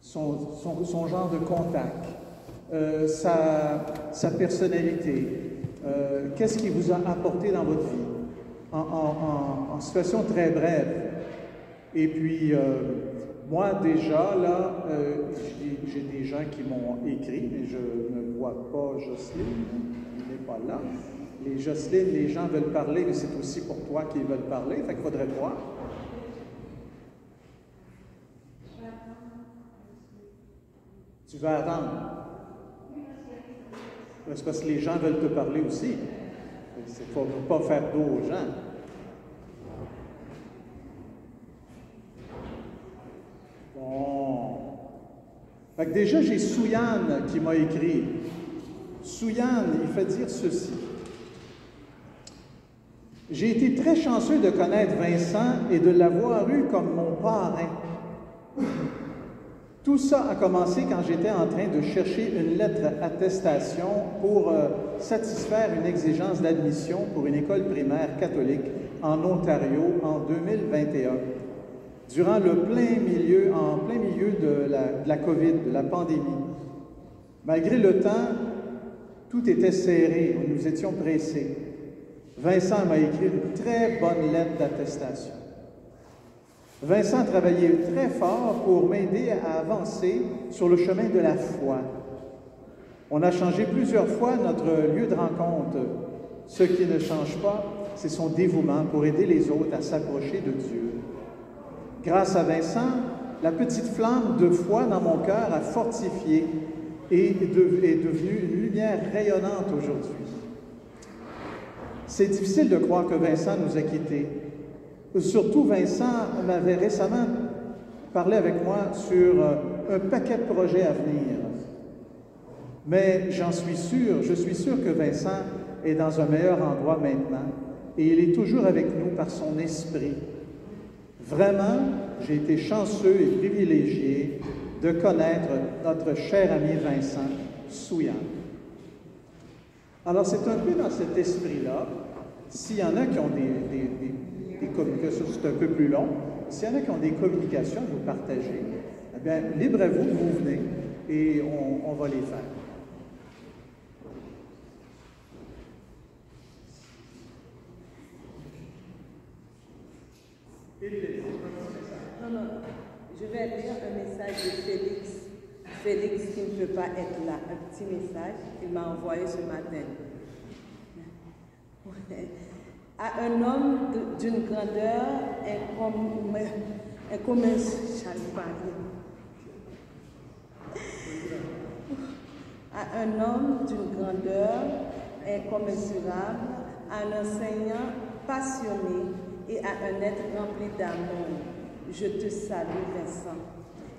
son genre de contact, sa personnalité, qu'est-ce qu'il vous a apporté dans votre vie, en situation très brève. Et puis, moi, déjà, là, j'ai des gens qui m'ont écrit, mais je ne vois pas Jocelyne, il n'est pas là. Jocelyne, les gens veulent parler, mais c'est aussi pour toi qu'ils veulent parler, fait qu'il faudrait voir. Tu vas attendre. C'est parce que les gens veulent te parler aussi. Il ne faut pas faire dos aux gens. Bon. Fait que déjà, j'ai Souyanne qui m'a écrit. Souyanne, il fait dire ceci. J'ai été très chanceux de connaître Vincent et de l'avoir eu comme mon parrain. Tout ça a commencé quand j'étais en train de chercher une lettre attestation pour satisfaire une exigence d'admission pour une école primaire catholique en Ontario en 2021. Durant en plein milieu de la COVID, de la pandémie. Malgré le temps, tout était serré, nous étions pressés. Vincent m'a écrit une très bonne lettre d'attestation. Vincent travaillait très fort pour m'aider à avancer sur le chemin de la foi. On a changé plusieurs fois notre lieu de rencontre. Ce qui ne change pas, c'est son dévouement pour aider les autres à s'approcher de Dieu. Grâce à Vincent, la petite flamme de foi dans mon cœur a fortifié et est devenue une lumière rayonnante aujourd'hui. C'est difficile de croire que Vincent nous a quittés. Surtout, Vincent m'avait récemment parlé avec moi sur un paquet de projets à venir. Mais je suis sûr que Vincent est dans un meilleur endroit maintenant et il est toujours avec nous par son esprit. Vraiment, j'ai été chanceux et privilégié de connaître notre cher ami Vincent Souyanne. Alors, c'est un peu dans cet esprit-là, s'il y en a qui ont des communications, c'est un peu plus long, s'il y en a qui ont des communications à vous partager, eh bien, libre à vous, vous venez et on va les faire. Non, je vais lire un message de Félix. Félix qui ne peut pas être là, un petit message qu'il m'a envoyé ce matin. À un homme d'une grandeur à un homme d'une grandeur incommensurable, à un enseignant passionné et à un être rempli d'amour. Je te salue, Vincent,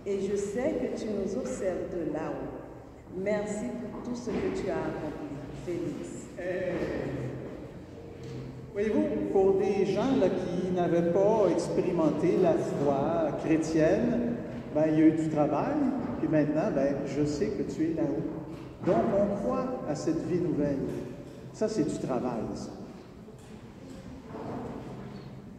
et je sais que tu nous observes de là-haut. Merci pour tout ce que tu as accompli, Félix. Voyez-vous, pour des gens là, qui n'avaient pas expérimenté la foi chrétienne, ben, il y a eu du travail, puis maintenant, ben, je sais que tu es là-haut. Donc, on croit à cette vie nouvelle. Ça, c'est du travail, ça.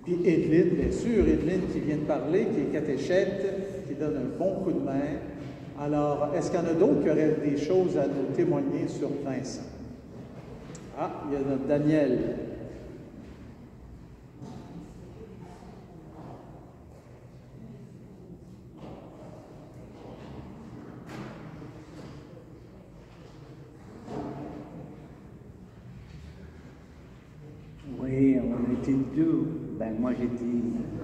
Puis Edelyne, bien sûr, Edelyne qui vient de parler, qui est catéchète, qui donne un bon coup de main. Alors, est-ce qu'il y en a d'autres qui auraient des choses à nous témoigner sur Vincent? Ah, il y a notre Daniel. Oui, on était deux. Ben, moi, j'étais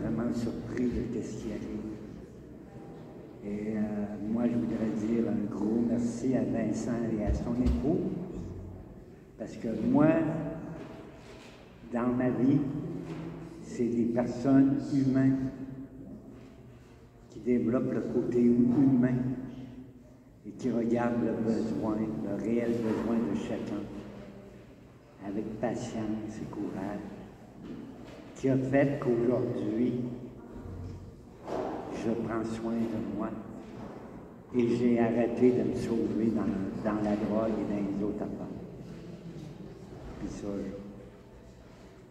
vraiment surpris de ce qui arrive. Et moi, je voudrais dire un gros merci à Vincent et à son épouse. Parce que moi, dans ma vie, c'est des personnes humaines qui développent le côté humain et qui regardent le besoin, le réel besoin de chacun, avec patience et courage, qui a fait qu'aujourd'hui, je prends soin de moi et j'ai arrêté de me sauver dans la drogue et dans les autres affaires. Puis ça, je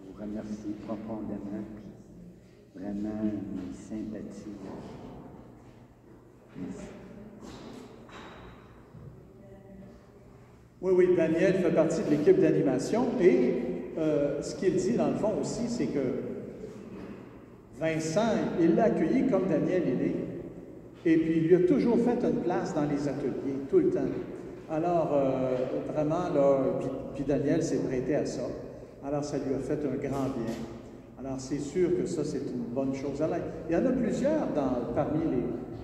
vous remercie profondément, puis vraiment une sympathie. Merci. Oui, oui, Daniel fait partie de l'équipe d'animation et ce qu'il dit dans le fond aussi, c'est que Vincent, il l'a accueilli comme Daniel il est, et puis il lui a toujours fait une place dans les ateliers, tout le temps. Alors, vraiment, là, puis Daniel s'est prêté à ça. Alors, ça lui a fait un grand bien. Alors, c'est sûr que ça, c'est une bonne chose. Alors, il y en a plusieurs parmi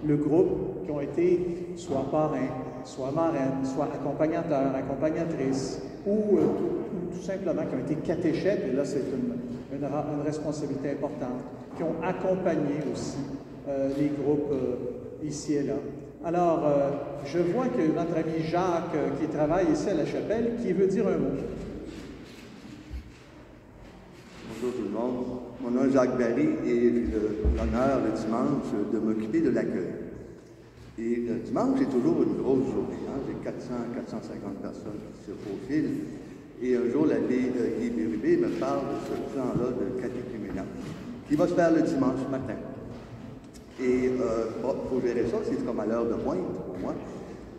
le groupe qui ont été soit parrains, soit marraines, soit accompagnateurs, accompagnatrices, ou tout simplement qui ont été catéchètes, et là, c'est une responsabilité importante, qui ont accompagné aussi les groupes ici et là. Alors, je vois que notre ami Jacques, qui travaille ici à la chapelle, qui veut dire un mot. Bonjour tout le monde. Mon nom est Jacques Barry et j'ai l'honneur le dimanche de m'occuper de l'accueil. Et le dimanche, c'est toujours une grosse journée. Hein? J'ai 400-450 personnes qui se profilent. Et un jour, l'abbé Guy Bérubé me parle de ce plan-là de catéchuménat qui va se faire le dimanche matin. Et il faut gérer ça, c'est comme à l'heure de pointe pour moi.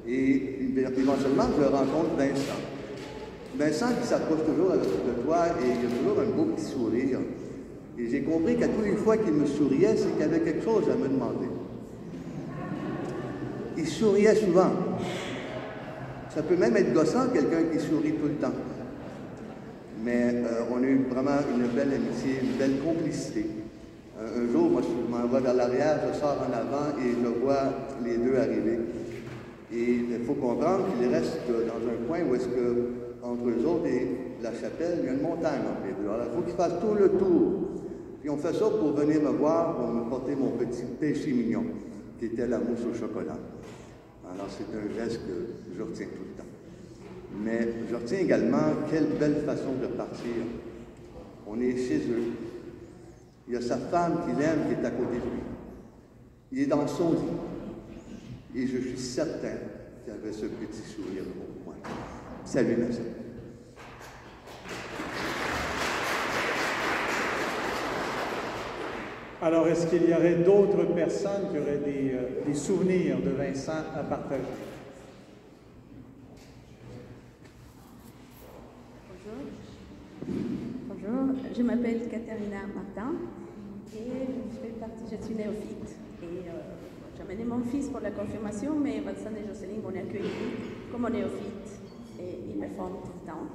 Et éventuellement, je rencontre Vincent. Vincent qui s'approche toujours de toi et il a toujours un beau petit sourire. Et j'ai compris qu'à toutes les fois qu'il me souriait, c'est qu'il y avait quelque chose à me demander. Il souriait souvent. Ça peut même être gossant, quelqu'un qui sourit tout le temps. Mais on a eu vraiment une belle amitié, une belle complicité. Un jour, moi, je m'en vais vers l'arrière, je sors en avant et je vois les deux arriver. Et il faut comprendre qu'ils restent dans un coin où est-ce que, entre eux autres et la chapelle, il y a une montagne entre les deux. Alors, il faut qu'ils fassent tout le tour. Puis on fait ça pour venir me voir, pour me porter mon petit péché mignon, qui était la mousse au chocolat. Alors, c'est un geste que je retiens tout le temps. Mais je retiens également quelle belle façon de partir. On est chez eux. Il y a sa femme qu'il aime qui est à côté de lui. Il est dans son lit. Et je suis certain qu'il avait ce petit sourire pour moi. Salut, Vincent. Alors, est-ce qu'il y aurait d'autres personnes qui auraient des souvenirs de Vincent à partager? Bonjour, je m'appelle Katharina Martin et je suis néophyte. Et j'ai amené mon fils pour la confirmation, mais Vincent et Jocelyne m'ont accueilli comme néophyte et ils me font tout le temps.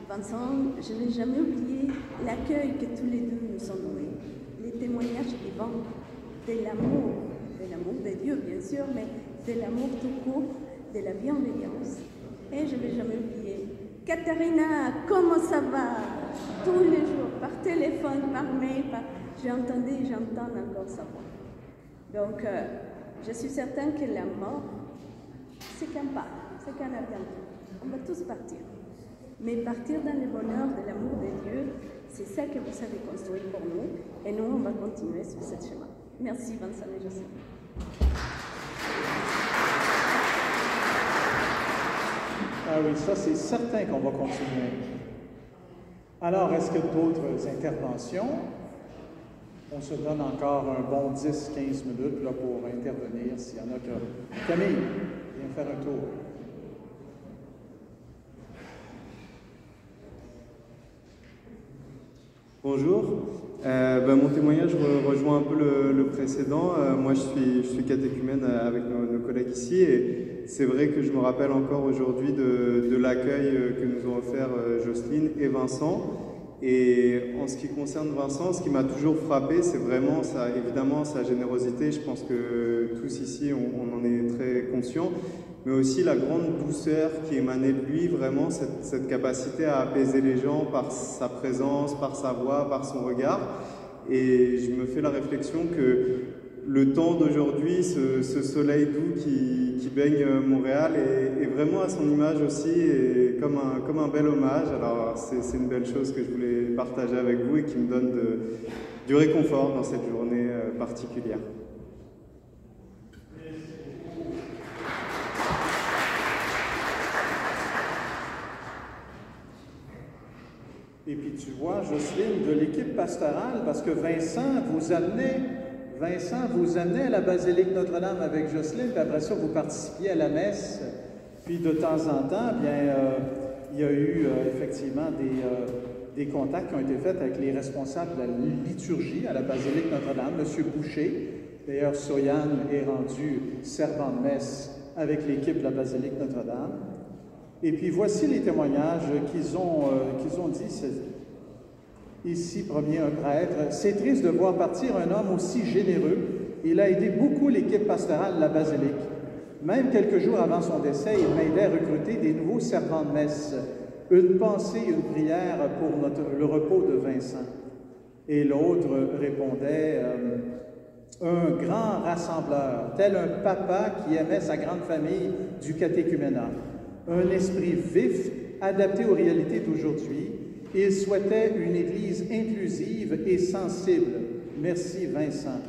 Vincent, je n'ai jamais oublié l'accueil que tous les deux nous ont donné, les témoignages vivants de l'amour de Dieu bien sûr, mais de l'amour tout court, de la bienveillance. Et je ne l'ai jamais oublié. Katharina, comment ça va? Tous les jours, par téléphone, par mail, j'entends encore sa voix. Donc, je suis certaine que la mort, c'est qu'un pas, c'est qu'un aventure. On va tous partir. Mais partir dans le bonheur de l'amour de Dieu, c'est ça que vous avez construit pour nous. Et nous, on va continuer sur ce chemin. Merci, Vincent et Jocelyne. Ah oui, ça, c'est certain qu'on va continuer. Alors, est-ce qu'il y a d'autres interventions? On se donne encore un bon 10-15 minutes là, pour intervenir s'il y en a que... Camille, viens faire un tour. Bonjour. Mon témoignage rejoint un peu le précédent. Moi, je suis catéchumène avec nos collègues ici et c'est vrai que je me rappelle encore aujourd'hui de l'accueil que nous ont offert Jocelyne et Vincent. Et en ce qui concerne Vincent, ce qui m'a toujours frappé, c'est vraiment évidemment sa générosité. Je pense que tous ici, on en est très conscients. Mais aussi la grande douceur qui émanait de lui, vraiment cette capacité à apaiser les gens par sa présence, par sa voix, par son regard. Et je me fais la réflexion que le temps d'aujourd'hui, ce soleil doux qui baigne Montréal est vraiment à son image aussi et comme un bel hommage. Alors c'est une belle chose que je voulais partager avec vous et qui me donne du réconfort dans cette journée particulière. Et puis tu vois, Jocelyne, de l'équipe pastorale, parce que Vincent vous amenait à la basilique Notre-Dame avec Jocelyne, puis après ça, vous participiez à la messe Puis de temps en temps, bien, il y a eu effectivement des contacts qui ont été faits avec les responsables de la liturgie à la basilique Notre-Dame, M. Boucher. D'ailleurs, Soyan est rendu servant de messe avec l'équipe de la basilique Notre-Dame. Et puis voici les témoignages qu'ils ont dit. Ici, premier, un prêtre. C'est triste de voir partir un homme aussi généreux. Il a aidé beaucoup l'équipe pastorale de la basilique. Même quelques jours avant son décès, il m'aidait à recruter des nouveaux servants de messe. Une pensée, une prière pour le repos de Vincent. Et l'autre répondait, un grand rassembleur, tel un papa qui aimait sa grande famille du catéchuménat. Un esprit vif, adapté aux réalités d'aujourd'hui. Il souhaitait une Église inclusive et sensible. Merci Vincent.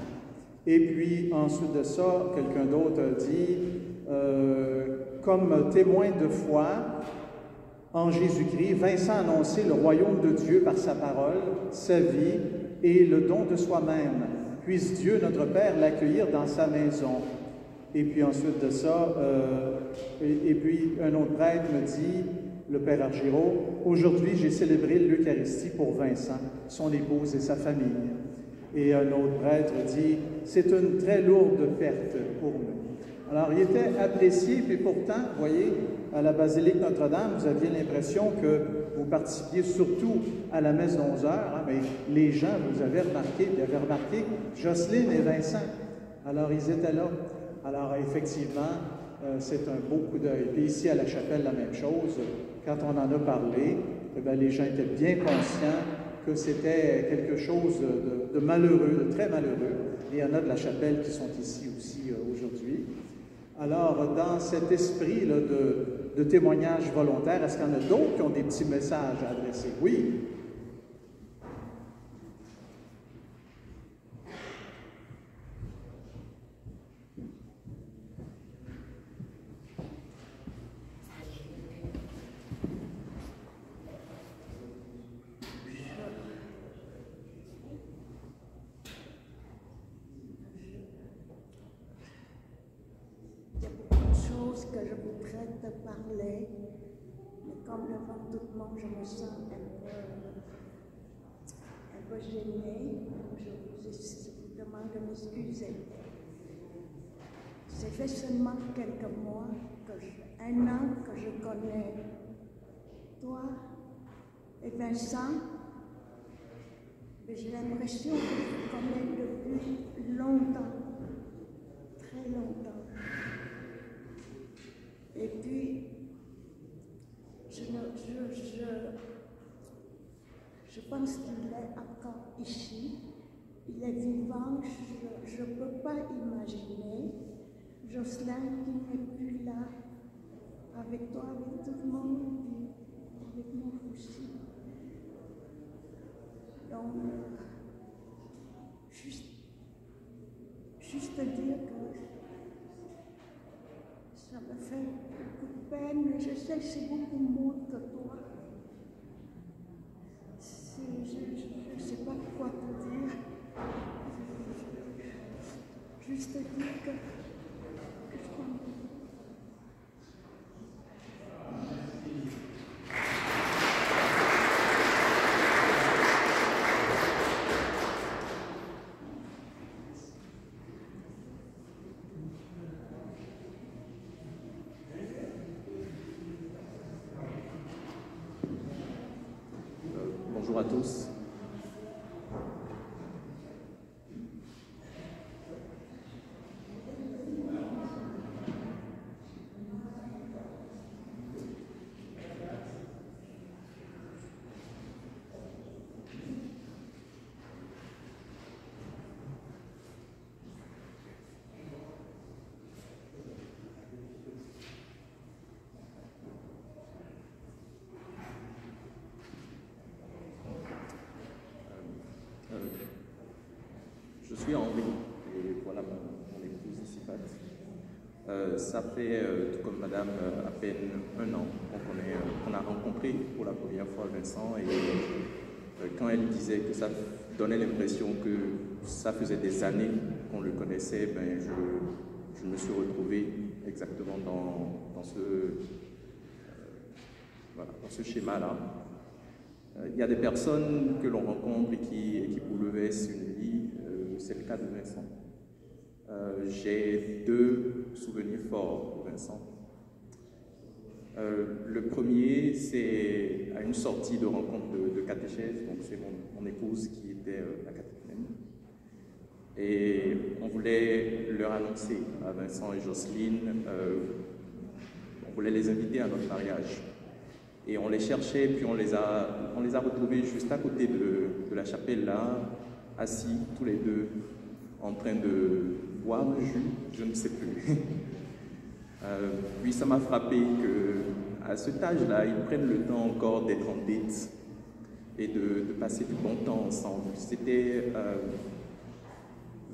Et puis, ensuite de ça, quelqu'un d'autre dit, comme témoin de foi en Jésus-Christ, Vincent a annoncé le royaume de Dieu par sa parole, sa vie et le don de soi-même. Puisse Dieu, notre Père, l'accueillir dans sa maison. Et puis ensuite de ça, et puis un autre prêtre me dit, le Père Argiro, aujourd'hui j'ai célébré l'Eucharistie pour Vincent, son épouse et sa famille. Et un autre prêtre dit, c'est une très lourde perte pour nous. Alors, il était apprécié, puis pourtant, vous voyez, à la basilique Notre-Dame, vous aviez l'impression que vous participiez surtout à la messe d'11 heures, hein, mais les gens, vous avez remarqué Jocelyne et Vincent. Alors, ils étaient là. Alors, effectivement, c'est un beau coup d'œil. Puis ici, à la chapelle, la même chose. Quand on en a parlé, eh bien, les gens étaient bien conscients que c'était quelque chose de malheureux, de très malheureux. Et il y en a de la chapelle qui sont ici aussi aujourd'hui. Alors, dans cet esprit là, de témoignage volontaire, est-ce qu'il y en a d'autres qui ont des petits messages à adresser? Oui? Que je voudrais te parler, mais comme devant tout le monde, je me sens un peu gênée. Je vous demande de m'excuser. C'est fait seulement quelques mois, un an que je connais toi et Vincent, mais j'ai l'impression que je te connais depuis longtemps, très longtemps. Et puis, je pense qu'il est encore ici, il est vivant, je ne peux pas imaginer Jocelyn qui n'est plus là, avec toi, avec tout le monde, avec moi aussi. Donc, juste dire que ça me fait beaucoup de peine, mais je sais que c'est beaucoup moins que toi. Je ne sais pas quoi te dire. Juste dire que je crois. Bonjour à tous. Je suis Henri et voilà mon épouse ici, Pat. Ça fait, tout comme madame, à peine un an qu'on a rencontré pour la première fois Vincent et quand elle disait que ça donnait l'impression que ça faisait des années qu'on le connaissait, ben je je me suis retrouvé exactement dans ce schéma-là. Il y a des personnes que l'on rencontre et qui bouleversent une vie, c'est le cas de Vincent. J'ai deux souvenirs forts pour Vincent. Le premier, c'est à une sortie de rencontre de catéchèse, donc c'est mon épouse qui était la catéchumène. Et on voulait leur annoncer à Vincent et Jocelyne, on voulait les inviter à notre mariage. Et on les cherchait, puis on les a retrouvés juste à côté de la chapelle là, assis tous les deux, en train de boire un jus, je ne sais plus. Puis ça m'a frappé qu'à cet âge-là, ils prennent le temps encore d'être en date et de passer du bon temps ensemble.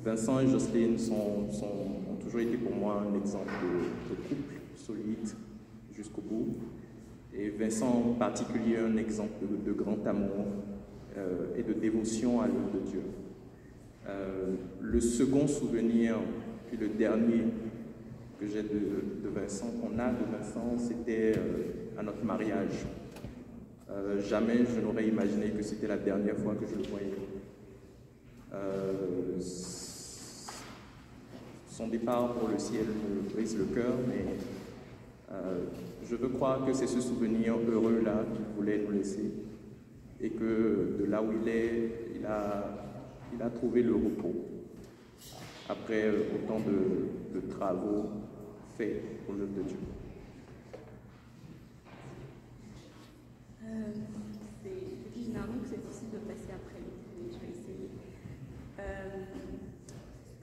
Vincent et Jocelyne ont toujours été pour moi un exemple de couple solide jusqu'au bout. Et Vincent en particulier un exemple de grand amour et de dévotion à l'œuvre de Dieu. Le second souvenir, puis le dernier que j'ai de Vincent, qu'on a de Vincent, c'était à notre mariage. Jamais je n'aurais imaginé que c'était la dernière fois que je le voyais. Son départ pour le ciel me brise le cœur, mais je veux croire que c'est ce souvenir heureux-là qu'il voulait nous laisser et que de là où il est, il a trouvé le repos après autant de travaux faits pour l'œuvre de Dieu. Généralement, c'est difficile de passer après, mais je vais essayer.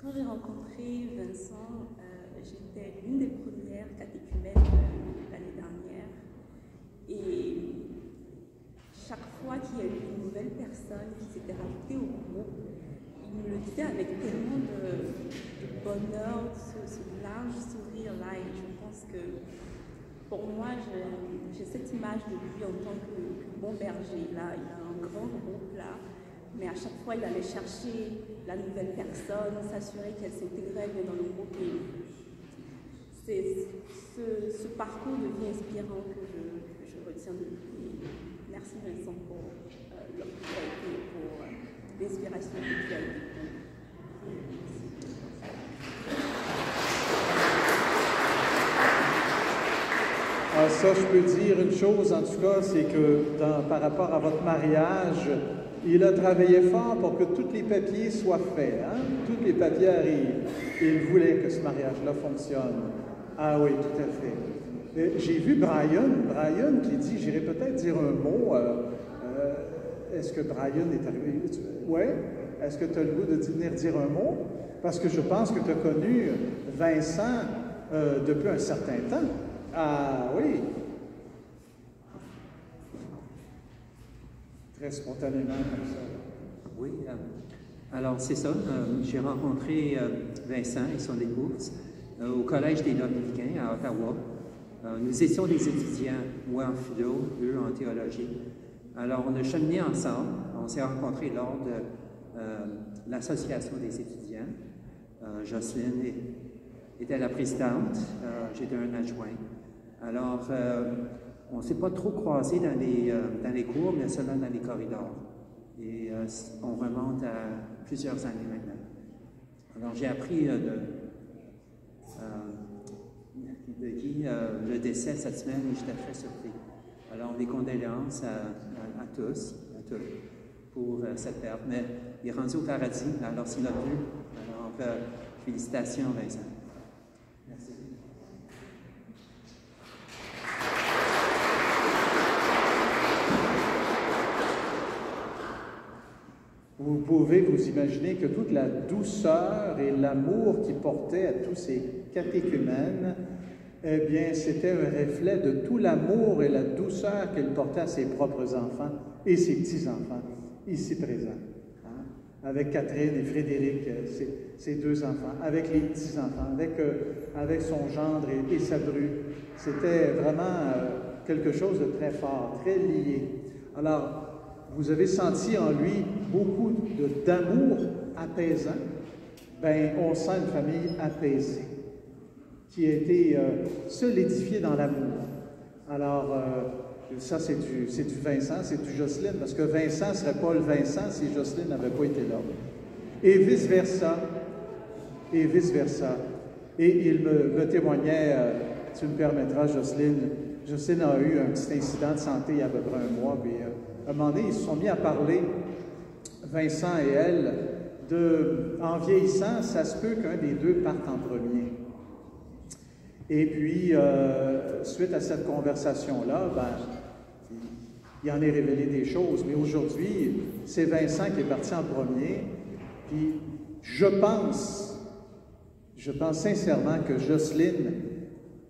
Quand j'ai rencontré Vincent, j'étais l'une des premières catéchumènes l'année dernière. Et chaque fois qu'il y a eu une nouvelle personne qui s'était rajoutée au groupe, il me le disait avec tellement de bonheur, ce large sourire-là. Et je pense que pour moi, j'ai cette image de lui en tant que bon berger. Là, il a un grand groupe là, mais à chaque fois, il allait chercher la nouvelle personne, s'assurer qu'elle s'intégrait bien dans le groupe. Et ce parcours de vie inspirant que je retiens de lui. Merci Vincent pour l'opportunité et pour l'inspiration que tu as eue. Ah, ça, je peux dire une chose, en tout cas, c'est que par rapport à votre mariage, il a travaillé fort pour que tous les papiers soient faits. Hein? Tous les papiers arrivent. Et il voulait que ce mariage-là fonctionne. Ah oui, tout à fait. J'ai vu Brian qui dit, j'irais peut-être dire un mot. Est-ce que Brian est arrivé? Oui? Est-ce que tu as le goût de venir dire un mot? Parce que je pense que tu as connu Vincent depuis un certain temps. Ah oui. Très spontanément comme ça. Oui. Alors c'est ça. J'ai rencontré Vincent et son épouse au Collège des Dominicains à Ottawa. Nous étions des étudiants, moi en philo, eux en théologie. Alors on a cheminé ensemble. On s'est rencontrés lors de l'association des étudiants. Jocelyne était la présidente. J'étais un adjoint. Alors, on ne s'est pas trop croisés dans les cours, mais seulement dans les corridors. Et on remonte à plusieurs années maintenant. Alors, j'ai appris de Guy le décès cette semaine et j'étais très surpris. Alors, mes condoléances à tous, pour cette perte. Mais il est rendu au paradis, alors s'il a pu. Alors, félicitations, Vincent. Merci. Vous pouvez vous imaginer que toute la douceur et l'amour qu'il portait à tous ces catéchumènes, eh bien, c'était un reflet de tout l'amour et la douceur qu'il portait à ses propres enfants et ses petits-enfants, ici présents. Hein? Avec Catherine et Frédéric, ses deux enfants, avec les petits-enfants, avec son gendre et sa bru. C'était vraiment quelque chose de très fort, très lié. Alors, vous avez senti en lui beaucoup d'amour apaisant. Bien, on sent une famille apaisée. qui a été solidifié dans l'amour. Alors, ça, c'est du Vincent, c'est du Jocelyne, parce que Vincent ne serait pas le Vincent si Jocelyne n'avait pas été là. Et vice-versa. Et vice-versa. Et il me témoignait, tu me permettras, Jocelyne a eu un petit incident de santé il y a à peu près un mois, puis à un moment donné, ils se sont mis à parler, Vincent et elle, en vieillissant, ça se peut qu'un des deux parte en premier. Et puis, suite à cette conversation-là, il en est révélé des choses. Mais aujourd'hui, c'est Vincent qui est parti en premier. Puis, je pense sincèrement que Jocelyne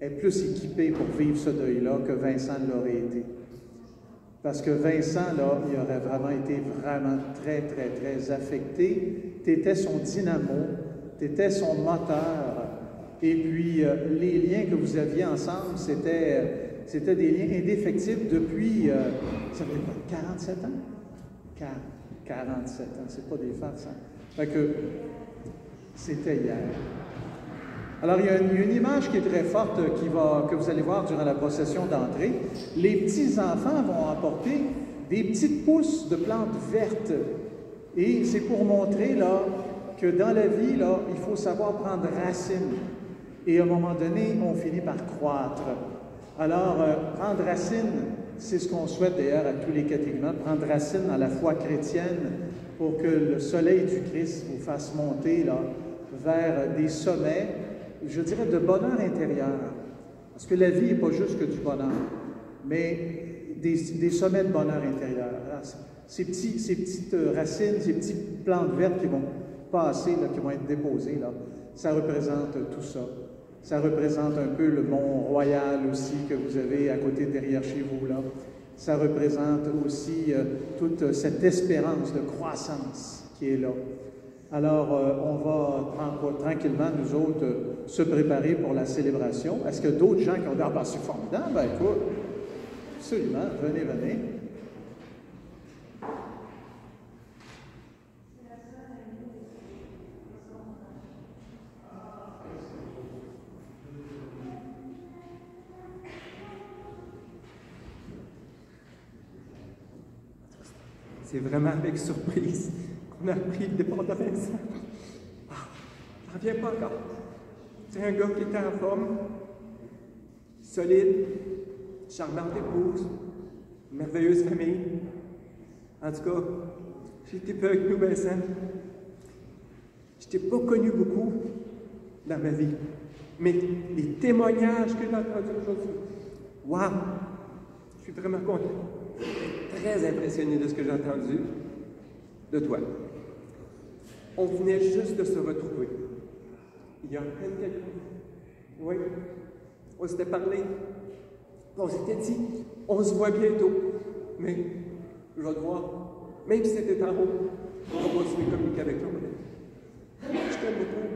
est plus équipée pour vivre ce deuil-là que Vincent l'aurait été. Parce que Vincent, là, il aurait vraiment été très, très, très affecté. Tu étais son dynamo, tu étais son moteur. Et puis, les liens que vous aviez ensemble, c'était des liens indéfectibles depuis, ça fait quoi, 47 ans? 47 ans, c'est pas des farces, hein? Fait que, c'était hier. Alors, il y a une image qui est très forte que vous allez voir durant la procession d'entrée. Les petits-enfants vont apporter des petites pousses de plantes vertes. Et c'est pour montrer, là, que dans la vie, là, il faut savoir prendre racine. Et à un moment donné, on finit par croître. Alors, prendre racine, c'est ce qu'on souhaite d'ailleurs à tous les catéchumènes, prendre racine dans la foi chrétienne pour que le soleil du Christ vous fasse monter là, vers des sommets, je dirais, de bonheur intérieur. Parce que la vie n'est pas juste que du bonheur, mais des sommets de bonheur intérieur. Alors, ces petites racines, ces petites plantes vertes qui vont passer, là, qui vont être déposées, là, ça représente tout ça. Ça représente un peu le mont Royal aussi que vous avez à côté derrière chez vous, là. Ça représente aussi toute cette espérance de croissance qui est là. Alors, on va tranquillement, nous autres, se préparer pour la célébration. Est-ce que d'autres gens qui ont dit « Ah, ben, c'est formidable! » Ben, écoute, absolument, venez. C'est vraiment avec surprise qu'on a appris le départ de Vincent. J'en reviens pas encore. C'est un gars qui était en forme, solide, charmante épouse, merveilleuse famille. En tout cas, j'étais peu avec nous, Vincent. Je t'ai pas connu beaucoup dans ma vie, mais les témoignages que j'ai entendus aujourd'hui, waouh! Je suis vraiment content. Très impressionné de ce que j'ai entendu de toi. On venait juste de se retrouver. Il y a à peine quelques minutes. Oui. On s'était parlé. On s'était dit, on se voit bientôt. Mais je vais te voir. Même si c'était en haut, on va continuer à communiquer avec toi. Je t'aime beaucoup.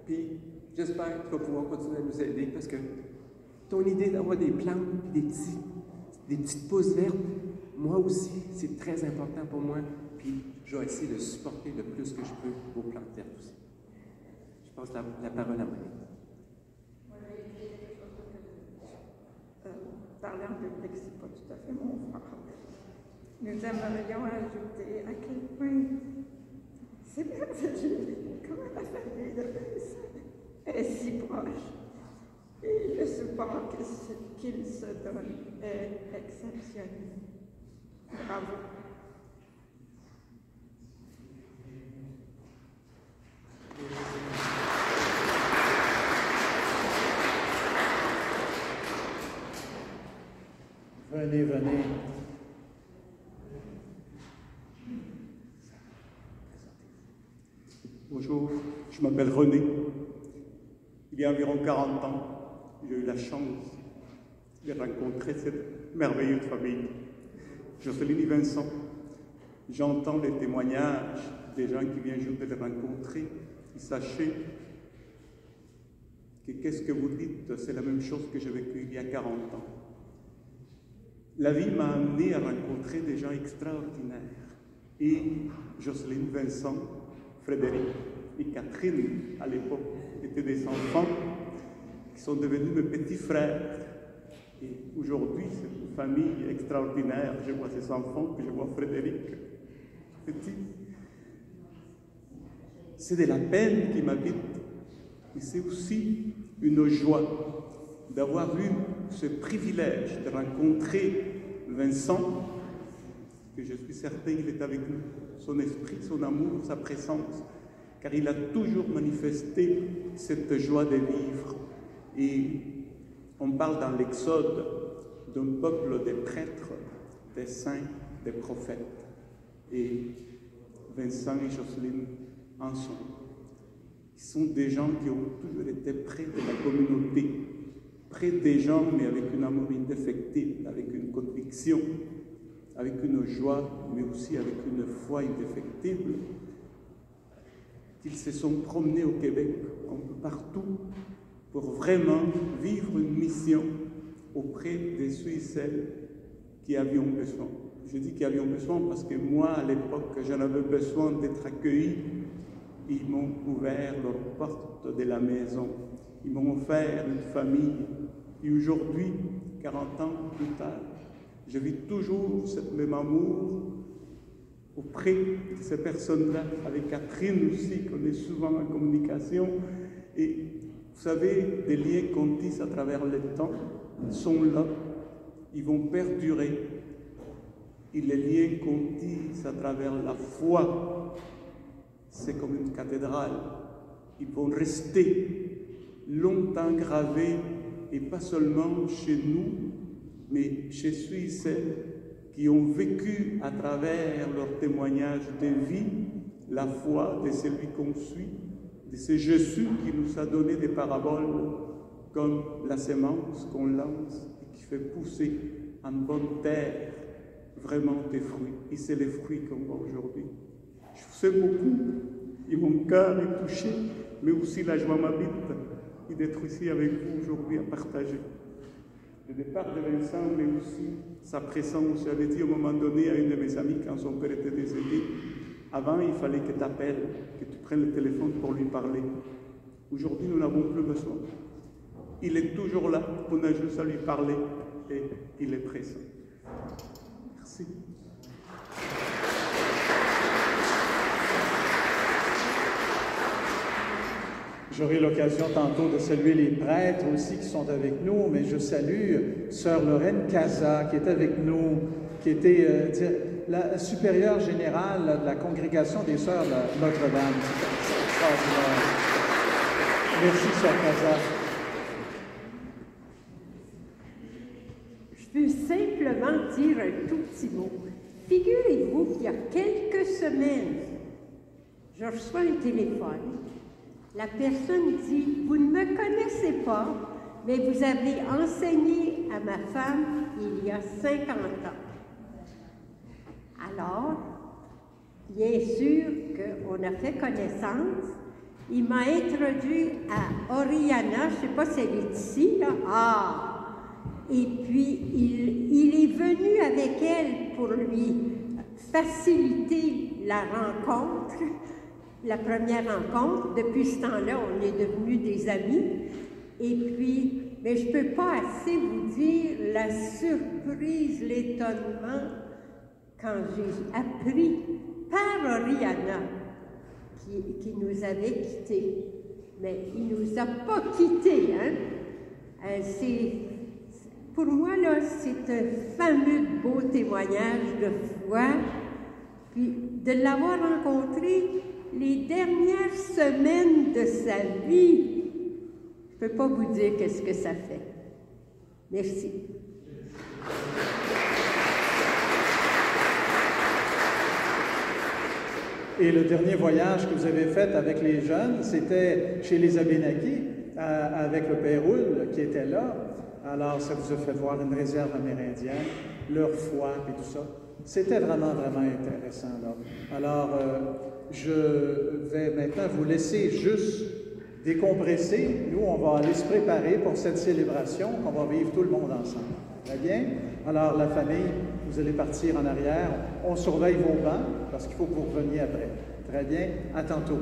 Puis j'espère que tu vas pouvoir continuer à nous aider parce que ton idée d'avoir des plantes, des petites pousses vertes, moi aussi, c'est très important pour moi. Puis, je vais essayer de supporter le plus que je peux vos plantes vertes aussi. Je passe la parole à Monique. Parler en public, c'est pas tout à fait mon fort. Nous aimerions ajouter à quel point c'est merveilleux comment la famille de Vincent est si proche. Et le support qu'il se donne est exceptionnel. Bravo. Venez. Bonjour, je m'appelle René. Il y a environ 40 ans, j'ai eu la chance de rencontrer cette merveilleuse famille. Jocelyne et Vincent, j'entends les témoignages des gens qui viennent juste de les rencontrer. Et sachez que qu'est-ce que vous dites, c'est la même chose que j'ai vécu il y a 40 ans. La vie m'a amené à rencontrer des gens extraordinaires. Et Jocelyne, Vincent, Frédéric et Catherine, à l'époque, étaient des enfants qui sont devenus mes petits frères. Et aujourd'hui, c'est une famille extraordinaire. Je vois ses enfants, puis je vois Frédéric, petit. C'est de la peine qui m'habite, mais c'est aussi une joie d'avoir eu ce privilège de rencontrer Vincent, que je suis certain qu'il est avec nous, son esprit, son amour, sa présence, car il a toujours manifesté cette joie de vivre. Et on parle dans l'Exode d'un peuple des prêtres, des saints, des prophètes. Et Vincent et Jocelyne en sont. Ils sont des gens qui ont toujours été près de la communauté, près des gens, mais avec un amour indéfectible, avec une conviction, avec une joie, mais aussi avec une foi indéfectible. Ils se sont promenés au Québec, un peu partout, pour vraiment vivre une mission auprès de ceux et celles qui avions besoin. Je dis qu'ils avions besoin parce que moi, à l'époque, j'en avais besoin d'être accueilli. Ils m'ont ouvert leurs portes de la maison. Ils m'ont offert une famille. Et aujourd'hui, 40 ans plus tard, je vis toujours ce même amour auprès de ces personnes-là, avec Catherine aussi, qu'on est souvent en communication. Et vous savez, des liens qu'on tisse à travers le temps sont là, ils vont perdurer. Et les liens qu'on tisse à travers la foi, c'est comme une cathédrale. Ils vont rester longtemps gravés, et pas seulement chez nous, mais chez ceux et celles qui ont vécu à travers leur témoignage de vie, la foi de celui qu'on suit, de ce Jésus qui nous a donné des paraboles comme la sémence qu'on lance et qui fait pousser en bonne terre vraiment des fruits. Et c'est les fruits qu'on voit aujourd'hui. Je vous aime beaucoup et mon cœur est touché, mais aussi la joie m'habite et d'être ici avec vous aujourd'hui à partager. Le départ de Vincent, mais aussi sa présence. J'avais dit au moment donné à une de mes amies quand son père était décédé, avant il fallait que tu appelles, que tu prennes le téléphone pour lui parler. Aujourd'hui, nous n'avons plus besoin. Il est toujours là, on a juste à lui parler et il est présent. Merci. J'aurai l'occasion tantôt de saluer les prêtres aussi qui sont avec nous, mais je salue Sœur Lorraine Casa qui est avec nous, qui était la supérieure générale de la congrégation des Sœurs de Notre-Dame. C'est extraordinaire. Merci, Sœur Casa. Je veux simplement dire un tout petit mot. Figurez-vous qu'il y a quelques semaines, je reçois un téléphone. La personne dit, « Vous ne me connaissez pas, mais vous avez enseigné à ma femme il y a 50 ans. » Alors, bien sûr qu'on a fait connaissance. Il m'a introduit à Oriana, je ne sais pas si elle est ici, là. Ah! Et puis, il est venu avec elle pour lui faciliter la rencontre. La première rencontre, depuis ce temps-là, on est devenus des amis. Et puis, mais je ne peux pas assez vous dire la surprise, l'étonnement, quand j'ai appris par Oriana qui nous avait quittés. Mais il ne nous a pas quittés, hein? Pour moi, là, c'est un fameux beau témoignage de foi. Puis, de l'avoir rencontré les dernières semaines de sa vie, je ne peux pas vous dire qu'est-ce que ça fait. Merci. Et le dernier voyage que vous avez fait avec les jeunes, c'était chez les Abénakis, avec le Père Roule qui était là. Alors, ça vous a fait voir une réserve amérindienne, leur foi et tout ça. C'était vraiment, vraiment intéressant, là. Alors, je vais maintenant vous laisser juste décompresser. Nous, on va aller se préparer pour cette célébration qu'on va vivre tout le monde ensemble. Très bien? Alors, la famille, vous allez partir en arrière. On surveille vos bancs parce qu'il faut que vous reveniez après. Très bien? À tantôt.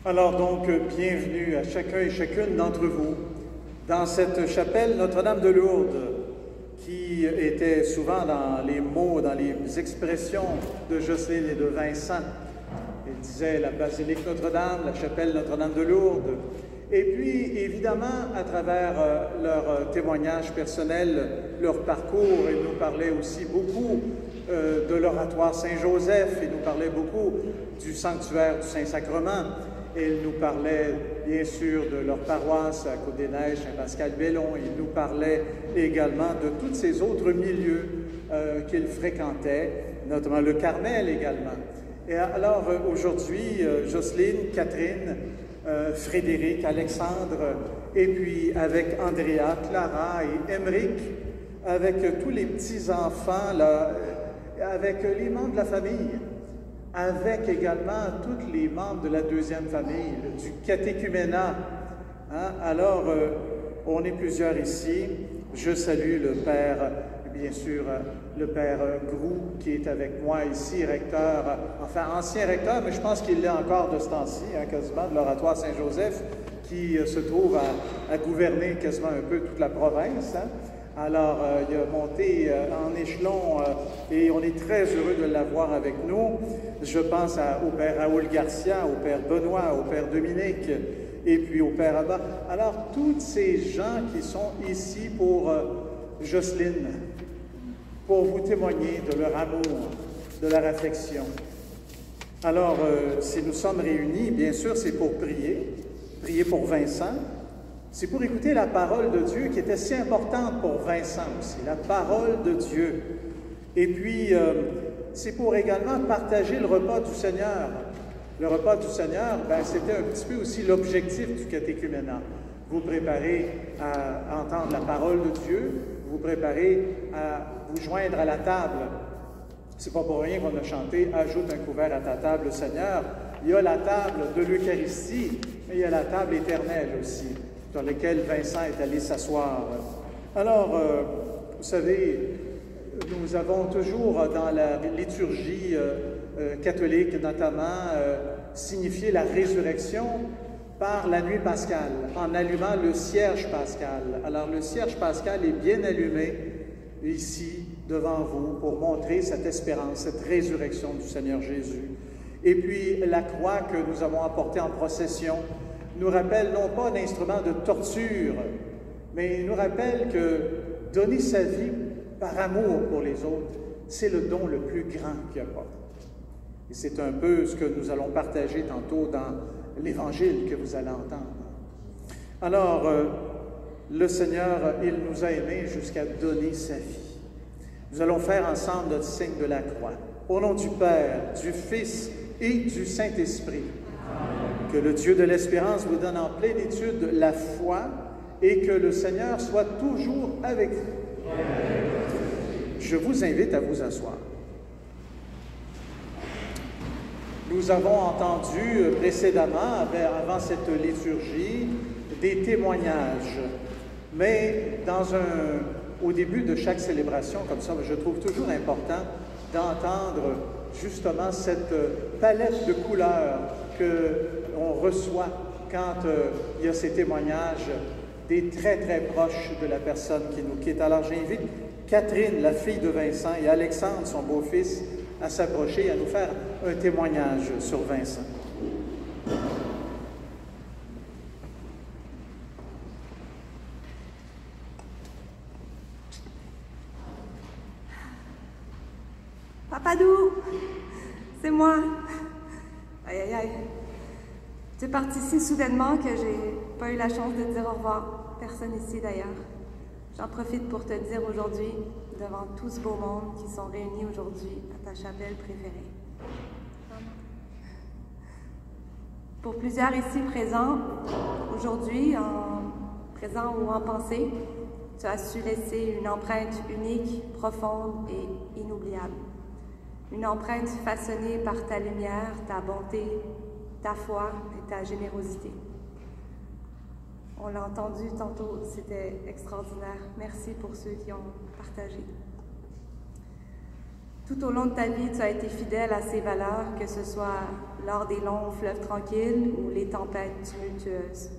Alors donc, bienvenue à chacun et chacune d'entre vous dans cette chapelle Notre-Dame de Lourdes, qui était souvent dans les mots, dans les expressions de Jocelyne et de Vincent. Ils disaient la basilique Notre-Dame, la chapelle Notre-Dame de Lourdes. Et puis, évidemment, à travers leur témoignage personnel, leur parcours, ils nous parlaient aussi beaucoup de l'oratoire Saint-Joseph, ils nous parlaient beaucoup du sanctuaire du Saint-Sacrement. Ils nous parlaient, bien sûr, de leur paroisse à Côte-des-Neiges, Saint-Pascal-Bellon. Ils nous parlaient également de tous ces autres milieux qu'ils fréquentaient, notamment le Carmel également. Et alors, aujourd'hui, Jocelyne, Catherine, Frédéric, Alexandre, et puis avec Andrea, Clara et Émeric, avec tous les petits-enfants, avec les membres de la famille, avec également tous les membres de la deuxième famille, du catéchuménat. Hein? Alors, on est plusieurs ici. Je salue le Père, bien sûr, le Père Groux, qui est avec moi ici, recteur, enfin ancien recteur, mais je pense qu'il l'est encore de ce temps-ci, hein, quasiment, de l'oratoire Saint-Joseph, qui se trouve à gouverner quasiment un peu toute la province. Hein? Alors, il a monté en échelon et on est très heureux de l'avoir avec nous. Je pense au Père Raoul Garcia, au Père Benoît, au Père Dominique et puis au Père Abba. Alors, tous ces gens qui sont ici pour Jocelyne, pour vous témoigner de leur amour, de leur affection. Alors, si nous sommes réunis, bien sûr, c'est pour prier pour Vincent. C'est pour écouter la parole de Dieu qui était si importante pour Vincent aussi, la parole de Dieu. Et puis, c'est pour également partager le repas du Seigneur. Le repas du Seigneur, ben, c'était un petit peu aussi l'objectif du catéchuménat. Vous préparez à entendre la parole de Dieu, vous préparez à vous joindre à la table. C'est pas pour rien qu'on a chanté « Ajoute un couvert à ta table, Seigneur ». Il y a la table de l'Eucharistie, mais il y a la table éternelle aussi, dans laquelle Vincent est allé s'asseoir. Alors, vous savez, nous avons toujours dans la liturgie catholique notamment signifié la résurrection par la nuit pascale, en allumant le cierge pascal. Alors, le cierge pascal est bien allumé ici, devant vous, pour montrer cette espérance, cette résurrection du Seigneur Jésus. Et puis, la croix que nous avons apportée en procession nous rappelle non pas un instrument de torture, mais nous rappelle que donner sa vie par amour pour les autres, c'est le don le plus grand qu'il n'y a pas. Et c'est un peu ce que nous allons partager tantôt dans l'Évangile que vous allez entendre. Alors, le Seigneur, il nous a aimés jusqu'à donner sa vie. Nous allons faire ensemble notre signe de la croix. Au nom du Père, du Fils et du Saint-Esprit. Que le Dieu de l'espérance vous donne en plénitude la foi et que le Seigneur soit toujours avec vous. Je vous invite à vous asseoir. Nous avons entendu précédemment, avant cette liturgie, des témoignages. Mais au début de chaque célébration comme ça, je trouve toujours important d'entendre justement cette palette de couleurs qu'on reçoit quand il y a ces témoignages des très, très proches de la personne qui nous quitte. Alors j'invite Catherine, la fille de Vincent, et Alexandre, son beau-fils, à s'approcher et à nous faire un témoignage sur Vincent. Papadou, c'est moi. Aïe, aïe, aïe. Tu es parti si soudainement que j'ai pas eu la chance de te dire au revoir. Personne ici d'ailleurs. J'en profite pour te dire aujourd'hui, devant tout ce beau monde qui sont réunis aujourd'hui à ta chapelle préférée. Pour plusieurs ici présents, aujourd'hui, présents ou en pensée, Tu as su laisser une empreinte unique, profonde et inoubliable. Une empreinte façonnée par ta lumière, ta bonté, ta foi et ta générosité. On l'a entendu tantôt, c'était extraordinaire. Merci pour ceux qui ont partagé. Tout au long de ta vie, tu as été fidèle à ces valeurs, que ce soit lors des longs fleuves tranquilles ou les tempêtes tumultueuses.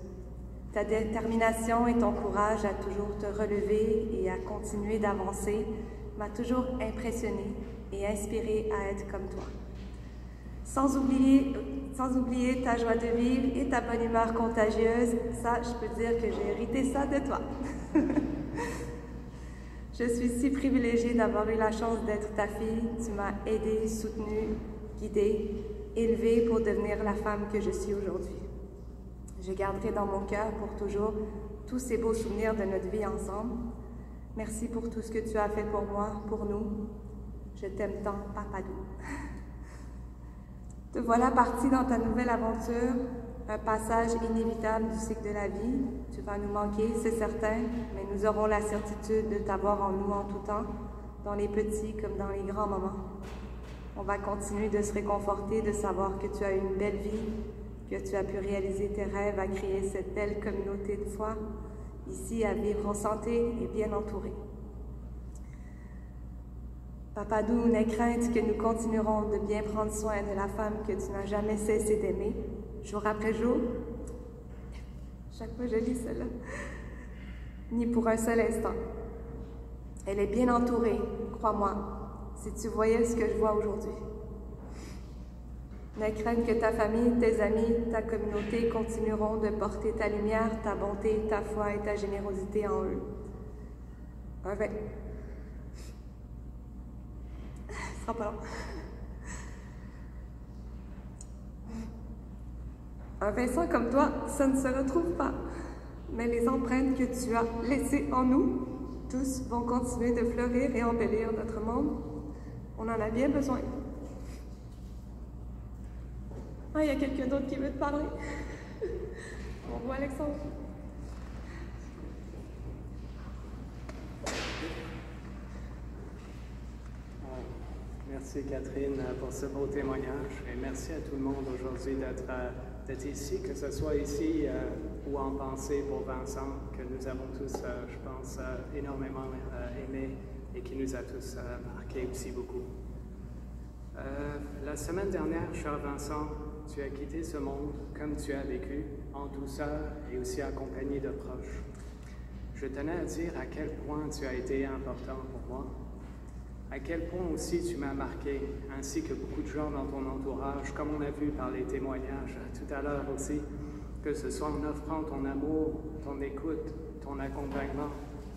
Ta détermination et ton courage à toujours te relever et à continuer d'avancer m'a toujours impressionné et inspiré à être comme toi. Sans oublier ta joie de vivre et ta bonne humeur contagieuse, ça, je peux dire que j'ai hérité ça de toi. Je suis si privilégiée d'avoir eu la chance d'être ta fille. Tu m'as aidée, soutenue, guidée, élevée pour devenir la femme que je suis aujourd'hui. Je garderai dans mon cœur pour toujours tous ces beaux souvenirs de notre vie ensemble. Merci pour tout ce que tu as fait pour moi, pour nous. Je t'aime tant, Papadou. Te voilà parti dans ta nouvelle aventure, un passage inévitable du cycle de la vie. Tu vas nous manquer, c'est certain, mais nous aurons la certitude de t'avoir en nous en tout temps, dans les petits comme dans les grands moments. On va continuer de se réconforter, de savoir que tu as eu une belle vie, que tu as pu réaliser tes rêves, à créer cette belle communauté de foi, ici à vivre en santé et bien entourée. Papadou, n'aie crainte que nous continuerons de bien prendre soin de la femme que tu n'as jamais cessé d'aimer, jour après jour. Chaque fois je lis cela, ni pour un seul instant. Elle est bien entourée, crois-moi, si tu voyais ce que je vois aujourd'hui. N'aie crainte que ta famille, tes amis, ta communauté continueront de porter ta lumière, ta bonté, ta foi et ta générosité en eux. Ce sera pas long. Un Vincent comme toi, ça ne se retrouve pas. Mais les empreintes que tu as laissées en nous, tous vont continuer de fleurir et embellir notre monde. On en a bien besoin. Ah, il y a quelqu'un d'autre qui veut te parler. On voit Alexandre. Merci Catherine pour ce beau témoignage et merci à tout le monde aujourd'hui d'être ici, que ce soit ici ou en pensée pour Vincent, que nous avons tous, je pense, énormément aimé et qui nous a tous marqués aussi beaucoup. La semaine dernière, cher Vincent, tu as quitté ce monde comme tu as vécu, en douceur et aussi accompagné de proches. Je tenais à dire à quel point tu as été important pour moi, à quel point aussi tu m'as marqué, ainsi que beaucoup de gens dans ton entourage, comme on a vu par les témoignages tout à l'heure aussi, que ce soit en offrant ton amour, ton écoute, ton accompagnement,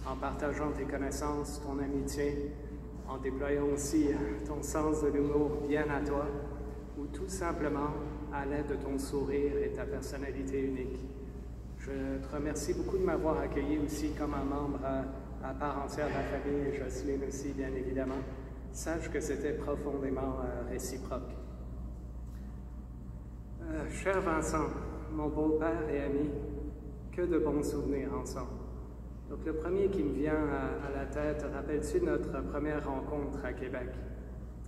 en partageant tes connaissances, ton amitié, en déployant aussi ton sens de l'humour bien à toi, ou tout simplement à l'aide de ton sourire et ta personnalité unique. Je te remercie beaucoup de m'avoir accueilli aussi comme un membre à part entière de la famille, et Jocelyne aussi, bien évidemment. Sache que c'était profondément réciproque. Cher Vincent, mon beau-père et ami, que de bons souvenirs ensemble. Donc le premier qui me vient à la tête, rappelles-tu notre première rencontre à Québec,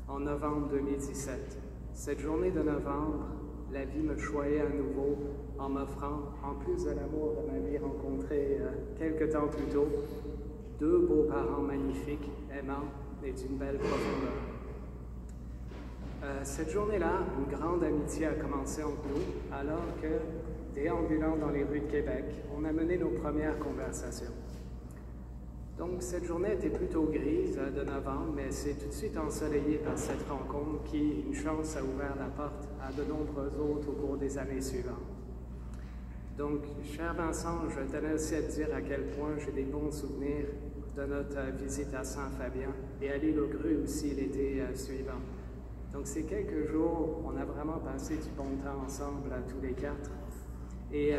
en novembre 2017? Cette journée de novembre, la vie me choyait à nouveau en m'offrant, en plus de l'amour de ma vie rencontré quelque temps plus tôt, deux beaux-parents magnifiques, aimants et d'une belle profondeur. Cette journée-là, une grande amitié a commencé entre nous, alors que, déambulant dans les rues de Québec, on a mené nos premières conversations. Donc, cette journée était plutôt grise de novembre, mais c'est tout de suite ensoleillé par cette rencontre qui, une chance, a ouvert la porte à de nombreuses autres au cours des années suivantes. Donc, cher Vincent, je tenais aussi à te dire à quel point j'ai des bons souvenirs de notre visite à Saint-Fabien et à l'île aux Grues aussi l'été suivant. Donc, ces quelques jours, on a vraiment passé du bon temps ensemble, tous les quatre. Et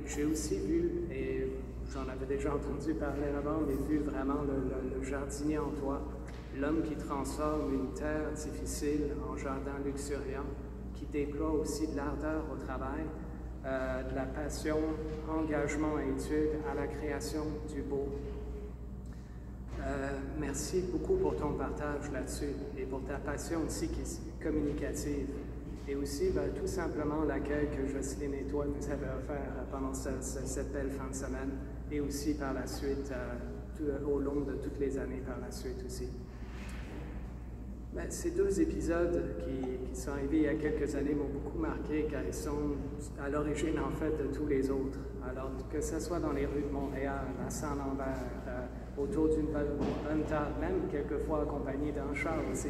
j'ai aussi vu, et j'en avais déjà entendu parler avant, mais vu vraiment le jardinier en toi, l'homme qui transforme une terre difficile en jardin luxuriant, qui déploie aussi de l'ardeur au travail, de la passion, engagement et étude à la création du beau. Merci beaucoup pour ton partage là-dessus et pour ta passion aussi qui est communicative. Et aussi, tout simplement, l'accueil que Jocelyne et toi nous avez offert pendant cette belle fin de semaine et aussi par la suite, au long de toutes les années par la suite aussi. Ces deux épisodes qui sont arrivés il y a quelques années m'ont beaucoup marqué car ils sont à l'origine en fait de tous les autres. Alors que ce soit dans les rues de Montréal, à Saint-Lambert, autour d'une bonne table, même quelquefois accompagné d'un char aussi,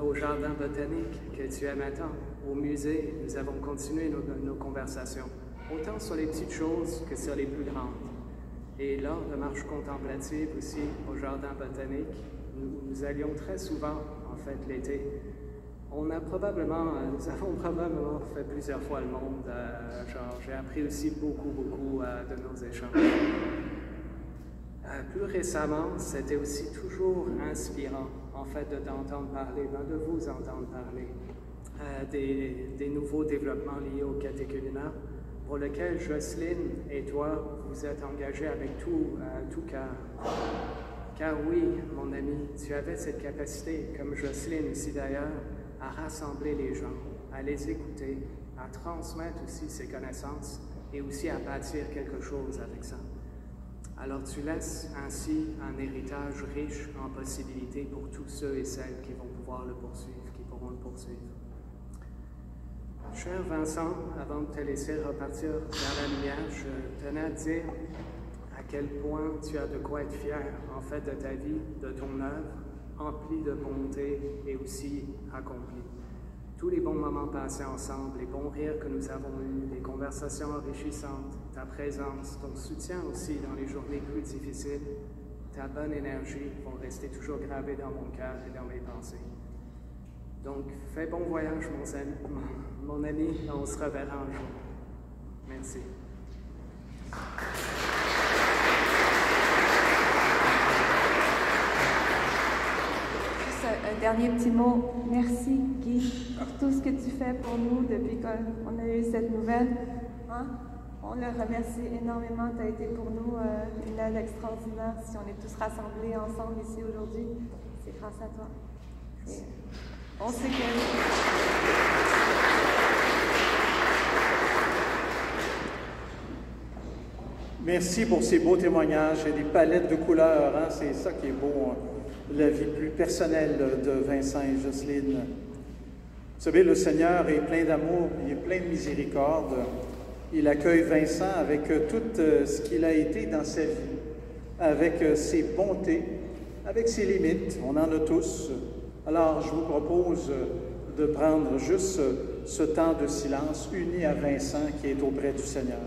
au jardin botanique que tu aimes tant, au musée, nous avons continué nos conversations, autant sur les petites choses que sur les plus grandes. Et lors de marches contemplatives aussi au jardin botanique, nous allions très souvent, en fait, l'été. Nous avons probablement fait plusieurs fois le monde. J'ai appris aussi beaucoup de nos échanges. Plus récemment, c'était aussi toujours inspirant, en fait, d'entendre parler, de vous entendre parler des nouveaux développements liés au catéchuménat, pour lequel Jocelyne et toi, vous êtes engagés avec tout cœur. Car oui, mon ami, tu avais cette capacité, comme Jocelyne ici d'ailleurs, à rassembler les gens, à les écouter, à transmettre aussi ses connaissances et aussi à bâtir quelque chose avec ça. Alors tu laisses ainsi un héritage riche en possibilités pour tous ceux et celles qui vont pouvoir le poursuivre, qui pourront le poursuivre. Cher Vincent, avant de te laisser repartir vers la lumière, je tenais à te dire à quel point tu as de quoi être fier, en fait, de ta vie, de ton œuvre, emplie de bonté et aussi accomplie. Tous les bons moments passés ensemble, les bons rires que nous avons eus, les conversations enrichissantes, ta présence, ton soutien aussi dans les journées plus difficiles, ta bonne énergie vont rester toujours gravés dans mon cœur et dans mes pensées. Donc, fais bon voyage, mon ami, on se reverra un jour. Merci. Un dernier petit mot. Merci, Guy, pour tout ce que tu fais pour nous depuis qu'on a eu cette nouvelle. Hein? On le remercie énormément. Tu as été pour nous une aide extraordinaire. Si on est tous rassemblés ensemble ici aujourd'hui, c'est grâce à toi. Et on sait que... Merci pour ces beaux témoignages et des palettes de couleurs. Hein? C'est ça qui est beau. La vie plus personnelle de Vincent et Jocelyne. Vous savez, le Seigneur est plein d'amour, il est plein de miséricorde. Il accueille Vincent avec tout ce qu'il a été dans sa vie, avec ses bontés, avec ses limites. On en a tous. Alors, je vous propose de prendre juste ce temps de silence uni à Vincent qui est auprès du Seigneur.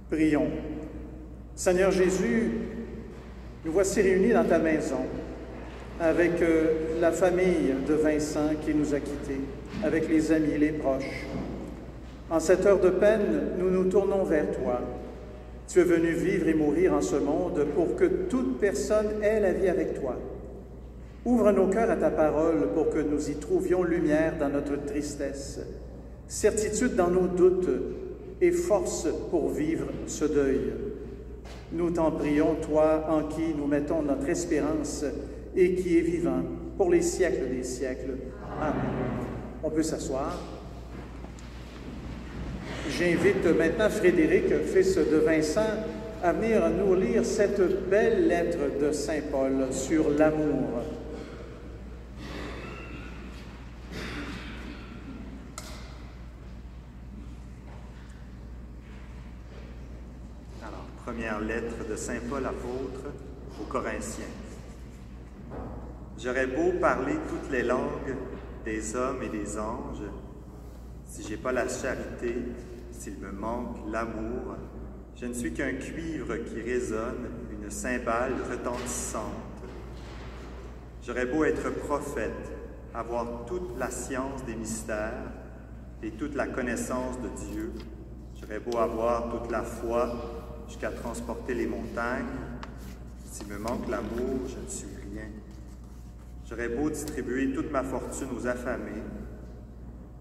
Prions. Seigneur Jésus, nous voici réunis dans ta maison avec la famille de Vincent qui nous a quittés, avec les amis, les proches. En cette heure de peine, nous nous tournons vers toi. Tu es venu vivre et mourir en ce monde pour que toute personne ait la vie avec toi. Ouvre nos cœurs à ta parole pour que nous y trouvions lumière dans notre tristesse, certitude dans nos doutes, et force pour vivre ce deuil. Nous t'en prions, toi en qui nous mettons notre espérance et qui est vivant pour les siècles des siècles. Amen. On peut s'asseoir. J'invite maintenant Frédéric, fils de Vincent, à venir nous lire cette belle lettre de Saint Paul sur l'amour. Première lettre de Saint Paul apôtre aux Corinthiens. J'aurais beau parler toutes les langues des hommes et des anges, si j'ai pas la charité, s'il me manque l'amour, je ne suis qu'un cuivre qui résonne, une cymbale retentissante. J'aurais beau être prophète, avoir toute la science des mystères et toute la connaissance de Dieu, j'aurais beau avoir toute la foi, jusqu'à transporter les montagnes. S'il me manque l'amour, je ne suis rien. J'aurais beau distribuer toute ma fortune aux affamés,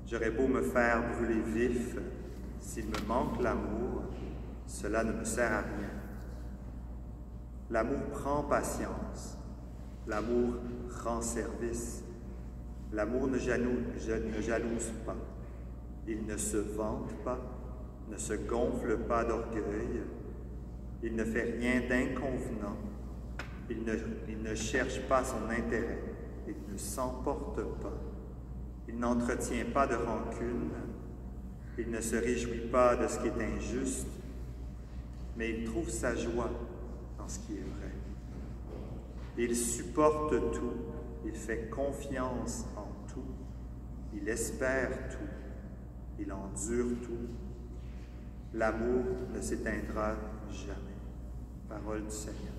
j'aurais beau me faire brûler vif, s'il me manque l'amour, cela ne me sert à rien. L'amour prend patience, l'amour rend service, l'amour ne jalouse pas, il ne se vante pas, ne se gonfle pas d'orgueil, il ne fait rien d'inconvenant, il ne cherche pas son intérêt, il ne s'emporte pas, il n'entretient pas de rancune, il ne se réjouit pas de ce qui est injuste, mais il trouve sa joie dans ce qui est vrai. Il supporte tout, il fait confiance en tout, il espère tout, il endure tout. L'amour ne s'éteindra jamais. Parole du Seigneur.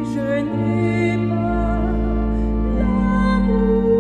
Je n'ai pas l'amour.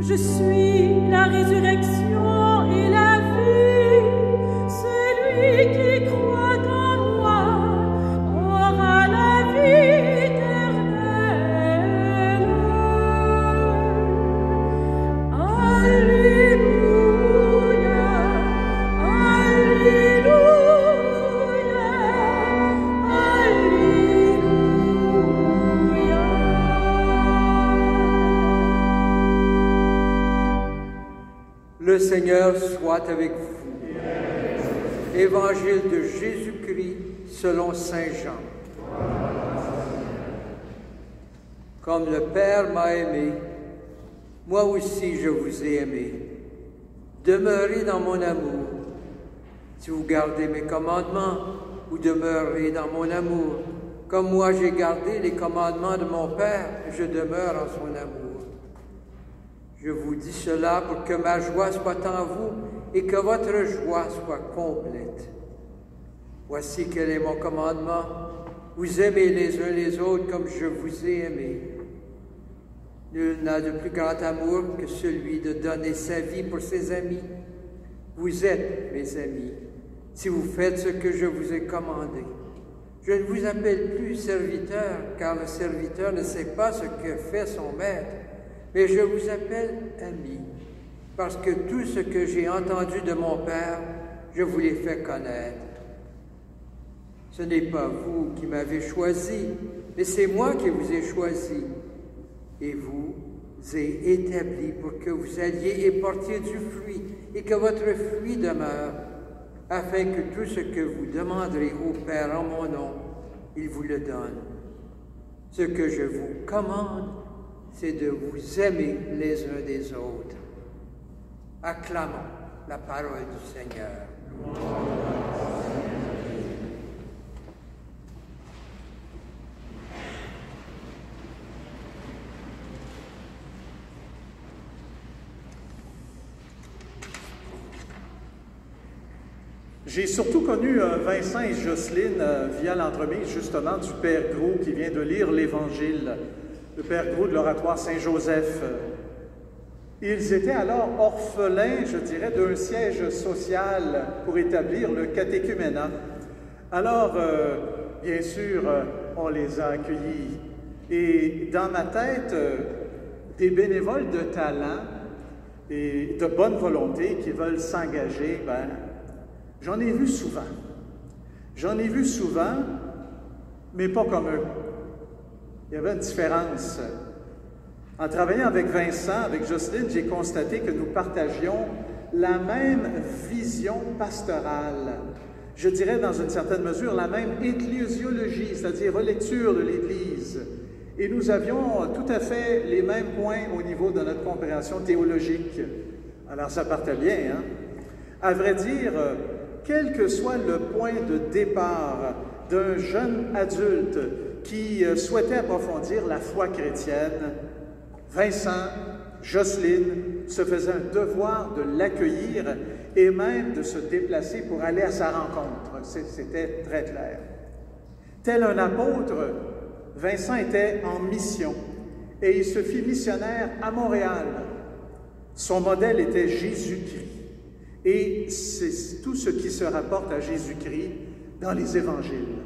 Je suis la résurrection et la vie. Celui qui croit en moi aura la vie éternelle. Alléluia, Alléluia, Alléluia. Le Seigneur soit avec vous. Évangile de Jésus-Christ selon Saint Jean. Comme le Père m'a aimé, moi aussi je vous ai aimé. Demeurez dans mon amour. Si vous gardez mes commandements, vous demeurerez dans mon amour. Comme moi j'ai gardé les commandements de mon Père, je demeure en son amour. Je vous dis cela pour que ma joie soit en vous et que votre joie soit complète. Voici quel est mon commandement. Vous aimez les uns les autres comme je vous ai aimé. Nul n'a de plus grand amour que celui de donner sa vie pour ses amis. Vous êtes mes amis, si vous faites ce que je vous ai commandé. Je ne vous appelle plus serviteur, car le serviteur ne sait pas ce que fait son maître, mais je vous appelle ami, parce que tout ce que j'ai entendu de mon Père, je vous l'ai fait connaître. Ce n'est pas vous qui m'avez choisi, mais c'est moi qui vous ai choisi, et vous ai établi pour que vous alliez et portiez du fruit, et que votre fruit demeure, afin que tout ce que vous demanderez au Père en mon nom, il vous le donne. Ce que je vous commande, c'est de vous aimer les uns des autres. Acclamons la parole du Seigneur. J'ai surtout connu Vincent et Jocelyne via l'entremise justement du Père Gros qui vient de lire l'Évangile, le Père Gros de l'Oratoire Saint-Joseph. Ils étaient alors orphelins, je dirais, d'un siège social pour établir le catéchuménat. Alors, bien sûr, on les a accueillis. Et dans ma tête, des bénévoles de talent et de bonne volonté qui veulent s'engager, j'en ai vu souvent. J'en ai vu souvent, mais pas comme eux. Il y avait une différence. En travaillant avec Vincent, avec Jocelyne, j'ai constaté que nous partagions la même vision pastorale. Je dirais, dans une certaine mesure, la même ecclésiologie, c'est-à-dire relecture de l'Église. Et nous avions tout à fait les mêmes points au niveau de notre compréhension théologique. Alors, ça partait bien, hein? À vrai dire, quel que soit le point de départ d'un jeune adulte qui souhaitait approfondir la foi chrétienne, Vincent, Jocelyne se faisaient un devoir de l'accueillir et même de se déplacer pour aller à sa rencontre. C'était très clair. Tel un apôtre, Vincent était en mission et il se fit missionnaire à Montréal. Son modèle était Jésus-Christ. Et c'est tout ce qui se rapporte à Jésus-Christ dans les évangiles.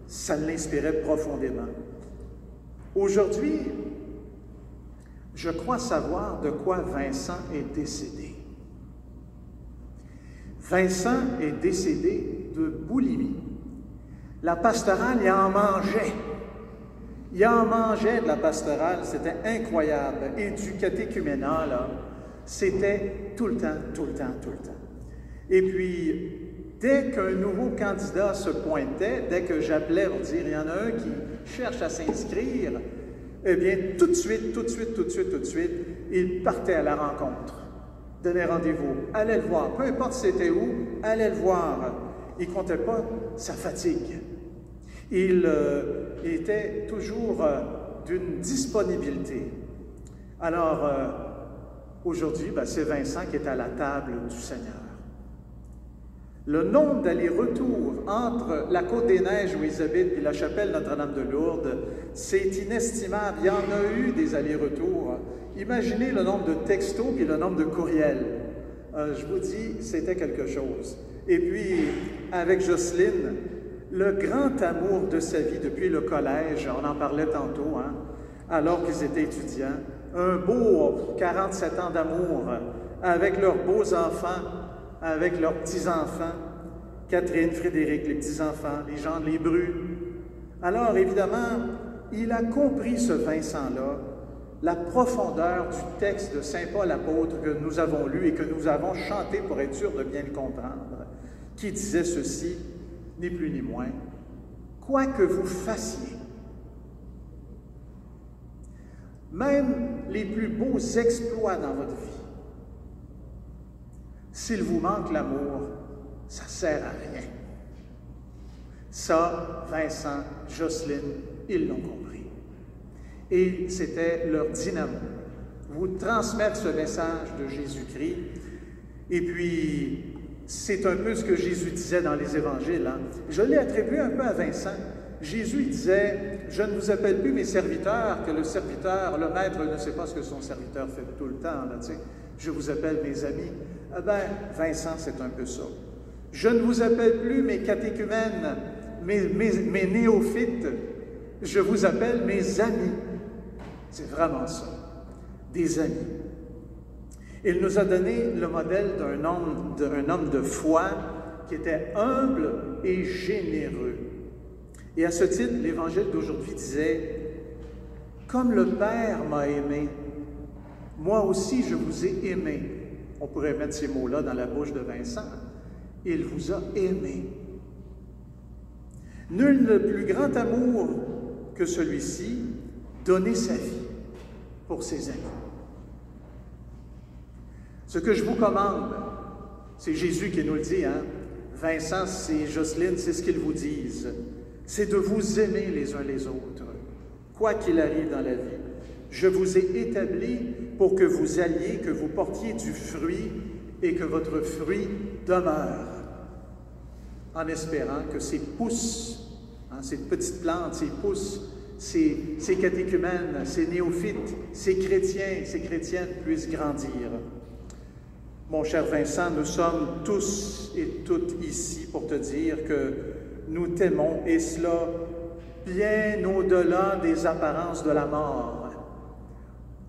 Ça l'inspirait profondément. Aujourd'hui, je crois savoir de quoi Vincent est décédé. Vincent est décédé de boulimie. La pastorale, il en mangeait. Il en mangeait de la pastorale, c'était incroyable. Et du catéchuménat, là, c'était tout le temps, tout le temps, tout le temps. Et puis, dès qu'un nouveau candidat se pointait, dès que j'appelais pour dire il y en a un qui cherche à s'inscrire, eh bien, tout de suite, il partait à la rencontre, donnait rendez-vous, allait le voir, peu importe c'était où, allait le voir. Il ne comptait pas sa fatigue. Il était toujours d'une disponibilité. Alors, aujourd'hui, c'est Vincent qui est à la table du Seigneur. Le nombre d'allers-retours entre la Côte-des-Neiges où ils habitent et la chapelle Notre-Dame de Lourdes, c'est inestimable. Il y en a eu des allers-retours. Imaginez le nombre de textos et le nombre de courriels. Je vous dis, c'était quelque chose. Et puis, avec Jocelyne, le grand amour de sa vie depuis le collège, on en parlait tantôt, hein, alors qu'ils étaient étudiants, un beau 47 ans d'amour avec leurs beaux enfants, avec leurs petits-enfants, Catherine, Frédéric, les petits-enfants, les gens de l'Hébreu. Alors, évidemment, il a compris, ce Vincent-là, la profondeur du texte de Saint Paul apôtre que nous avons lu et que nous avons chanté pour être sûr de bien le comprendre, qui disait ceci, ni plus ni moins, « Quoi que vous fassiez, même les plus beaux exploits dans votre vie, s'il vous manque l'amour, ça ne sert à rien. » Ça, Vincent, Jocelyne, ils l'ont compris. Et c'était leur dynamo. Vous transmettre ce message de Jésus-Christ. Et puis, c'est un peu ce que Jésus disait dans les évangiles. Hein? Je l'ai attribué un peu à Vincent. Jésus disait, « Je ne vous appelle plus mes serviteurs, que le serviteur, le maître ne sait pas ce que son serviteur fait tout le temps. Là, tu sais. Je vous appelle mes amis. » Eh bien, Vincent, c'est un peu ça. « Je ne vous appelle plus mes catéchumènes, mes néophytes. Je vous appelle mes amis. » C'est vraiment ça. Des amis. Il nous a donné le modèle d'un homme de foi qui était humble et généreux. Et à ce titre, l'Évangile d'aujourd'hui disait « Comme le Père m'a aimé, moi aussi je vous ai aimé. » On pourrait mettre ces mots-là dans la bouche de Vincent. « Il vous a aimé. » Nul n'a plus grand amour que celui-ci, donner sa vie pour ses amis. Ce que je vous commande, c'est Jésus qui nous le dit, hein? Vincent, c'est Jocelyne, c'est ce qu'ils vous disent. C'est de vous aimer les uns les autres, quoi qu'il arrive dans la vie. Je vous ai établi pour que vous alliez, que vous portiez du fruit et que votre fruit demeure, en espérant que ces pousses, hein, ces petites plantes, ces pousses, ces catéchumènes, ces néophytes, ces chrétiens, ces chrétiennes puissent grandir. Mon cher Vincent, nous sommes tous et toutes ici pour te dire que nous t'aimons, et cela bien au-delà des apparences de la mort.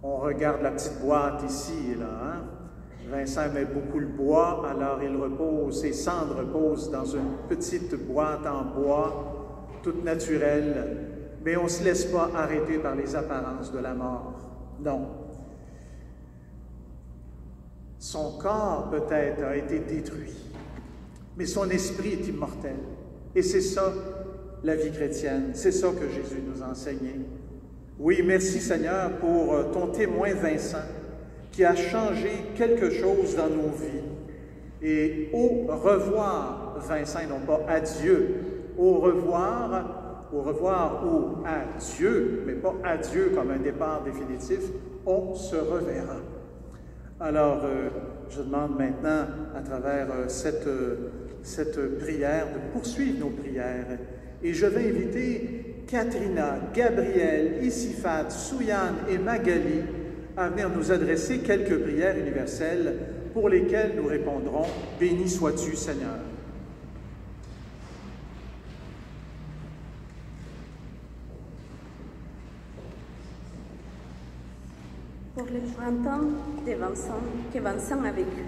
On regarde la petite boîte ici et là. Hein? Vincent aimait beaucoup le bois, alors il repose, ses cendres reposent dans une petite boîte en bois, toute naturelle, mais on ne se laisse pas arrêter par les apparences de la mort. Non. Son corps, peut-être, a été détruit, mais son esprit est immortel. Et c'est ça, la vie chrétienne. C'est ça que Jésus nous a enseigné. Oui, merci Seigneur pour ton témoin Vincent, qui a changé quelque chose dans nos vies. Et au revoir, Vincent, non pas adieu. Au revoir ou adieu, mais pas adieu comme un départ définitif, on se reverra. Alors, je demande maintenant, à travers cette prière, de poursuivre nos prières. Et je vais inviter Katrina, Gabriel, Isifat, Souyan et Magali à venir nous adresser quelques prières universelles pour lesquelles nous répondrons « Béni sois-tu, Seigneur ». Pour le printemps que Vincent a vécu,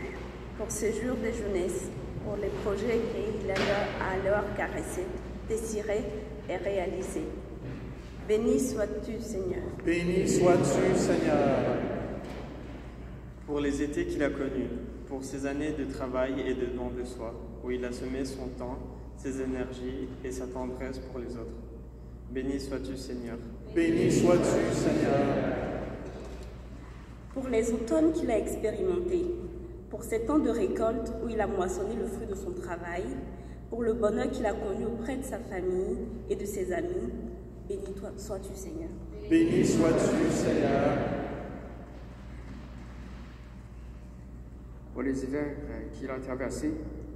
pour ce jour de jeunesse, pour les projets qu'il a alors caressés, désirés et réalisés. Béni sois-tu, Seigneur. Béni sois-tu, Seigneur. Pour les étés qu'il a connus, pour ses années de travail et de don de soi, où il a semé son temps, ses énergies et sa tendresse pour les autres. Béni sois-tu, Seigneur. Béni sois-tu, Seigneur. Pour les automnes qu'il a expérimentés, pour ces temps de récolte où il a moissonné le fruit de son travail, pour le bonheur qu'il a connu auprès de sa famille et de ses amis, béni sois-tu, Seigneur. Béni sois-tu, Seigneur. Pour les hivers qu'il a traversés,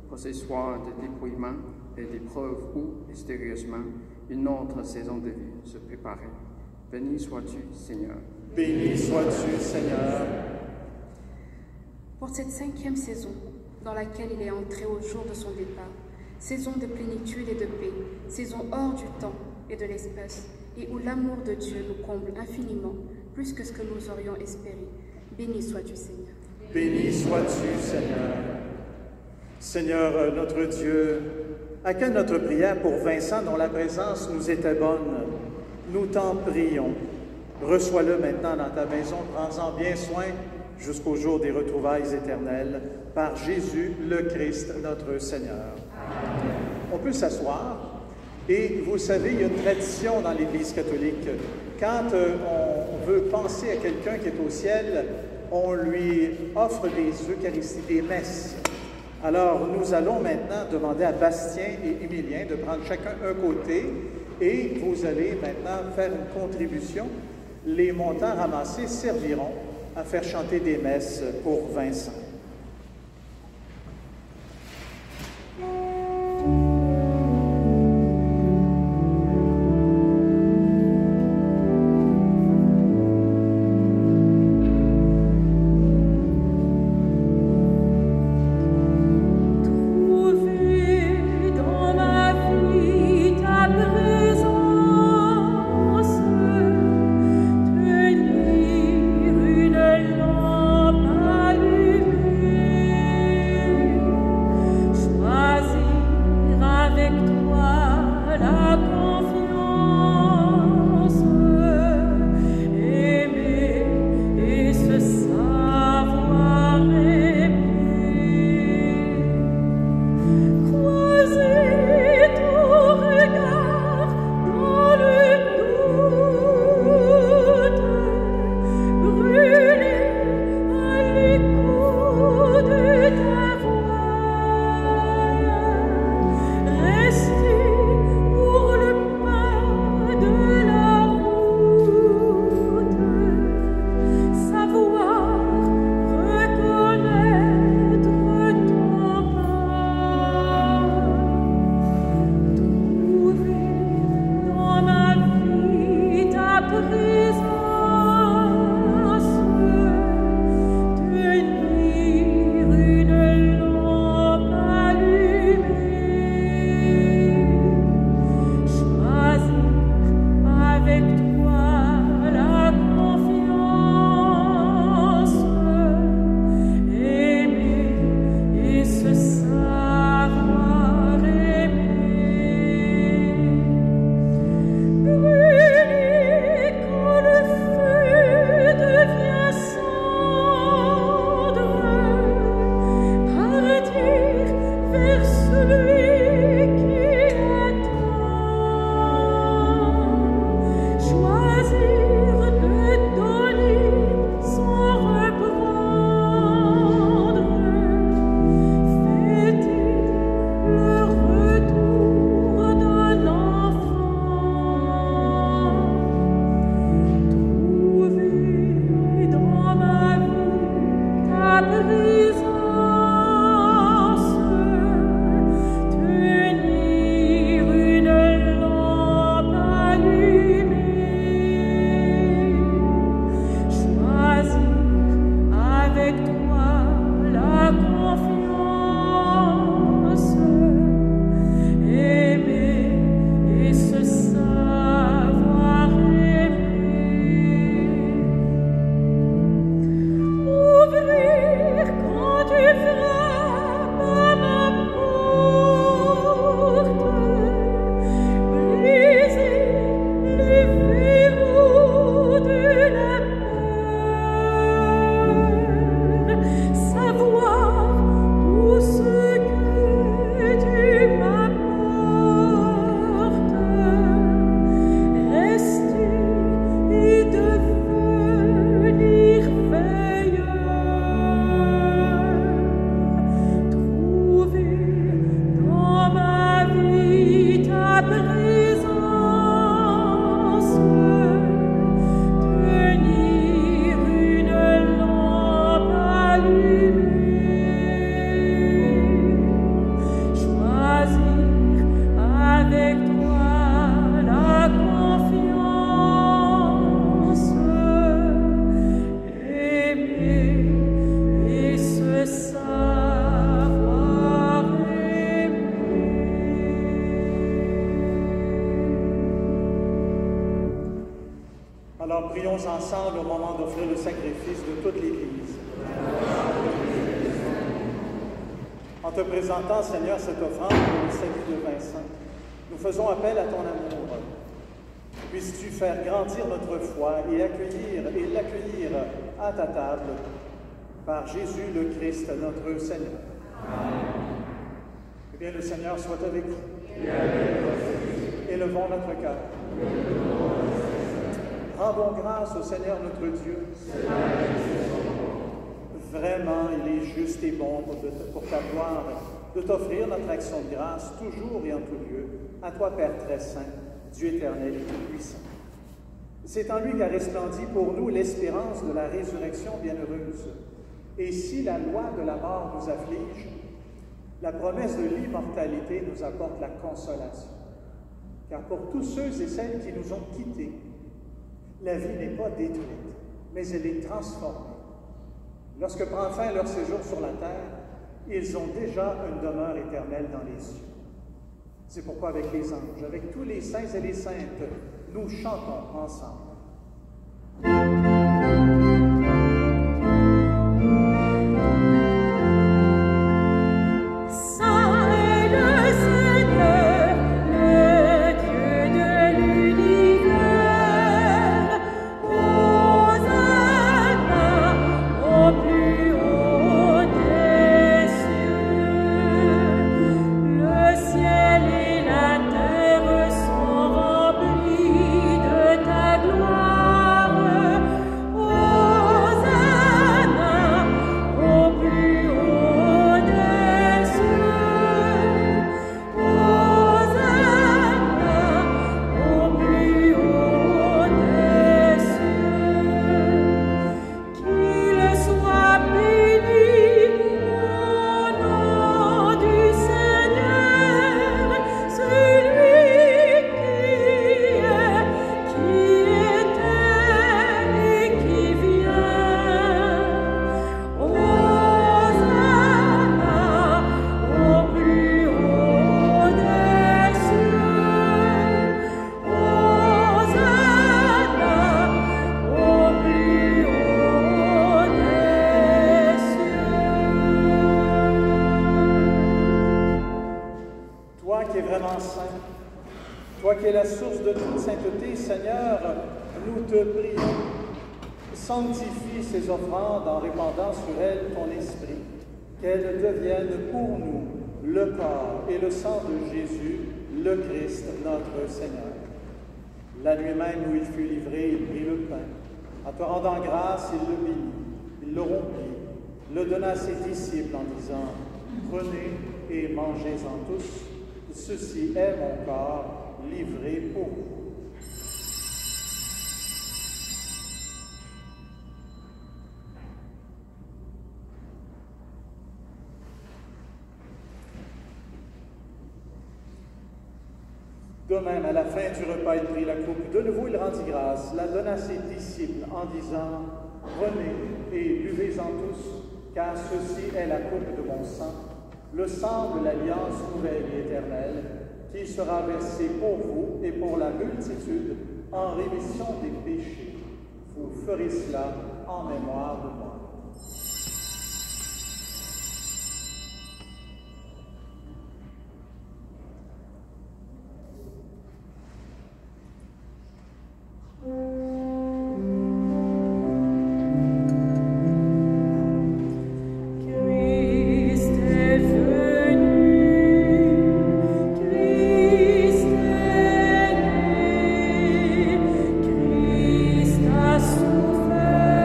pour ces soirs de dépouillement et d'épreuves où, mystérieusement, une autre saison de vie se préparait. Béni sois-tu, Seigneur. Béni sois-tu, Seigneur. Pour cette 5e saison, dans laquelle il est entré au jour de son départ, saison de plénitude et de paix, saison hors du temps et de l'espace, et où l'amour de Dieu nous comble infiniment, plus que ce que nous aurions espéré. Béni sois-tu, Seigneur. Béni sois-tu, Seigneur. Seigneur notre Dieu, accueille notre prière pour Vincent dont la présence nous était bonne. Nous t'en prions. Reçois-le maintenant dans ta maison, prends-en bien soin jusqu'au jour des retrouvailles éternelles, par Jésus le Christ, notre Seigneur. Amen. On peut s'asseoir. Et vous savez, il y a une tradition dans l'Église catholique. Quand on veut penser à quelqu'un qui est au ciel, on lui offre des Eucharisties, des messes. Alors, nous allons maintenant demander à Bastien et Émilien de prendre chacun un côté et vous allez maintenant faire une contribution. Les montants ramassés serviront à faire chanter des messes pour Vincent. Tenir une lampe allumée ensemble au moment d'offrir le sacrifice de toute l'Église. En te présentant, Seigneur, cette offrande pour le salut de Vincent, nous faisons appel à ton amour. Puisses-tu faire grandir notre foi et l'accueillir à ta table par Jésus le Christ, notre Seigneur. Amen. Eh bien, le Seigneur soit avec vous. Élevons notre cœur. Rendons grâce au Seigneur notre Dieu. Vraiment, il est juste et bon pour ta gloire de t'offrir notre action de grâce toujours et en tout lieu, à toi, Père très saint, Dieu éternel et tout-puissant. C'est en lui qu'a resplendi pour nous l'espérance de la résurrection bienheureuse. Et si la loi de la mort nous afflige, la promesse de l'immortalité nous apporte la consolation. Car pour tous ceux et celles qui nous ont quittés, la vie n'est pas détruite, mais elle est transformée. Lorsque prend fin leur séjour sur la terre, ils ont déjà une demeure éternelle dans les cieux. C'est pourquoi avec les anges, avec tous les saints et les saintes, nous chantons ensemble. Sanctifie ces offrandes en répandant sur elles ton esprit, qu'elles deviennent pour nous le corps et le sang de Jésus, le Christ, notre Seigneur. La nuit même où il fut livré, il prit le pain. En te rendant grâce, il le bénit, il le rompit, le donna à ses disciples en disant « Prenez et mangez-en tous, ceci est mon corps livré pour vous. » De même, à la fin du repas, il prit la coupe. De nouveau, il rendit grâce, la donna à ses disciples en disant « Prenez et buvez-en tous, car ceci est la coupe de mon sang, le sang de l'alliance nouvelle et éternelle, qui sera versé pour vous et pour la multitude en rémission des péchés. Vous ferez cela en mémoire de moi. » Christ a souffert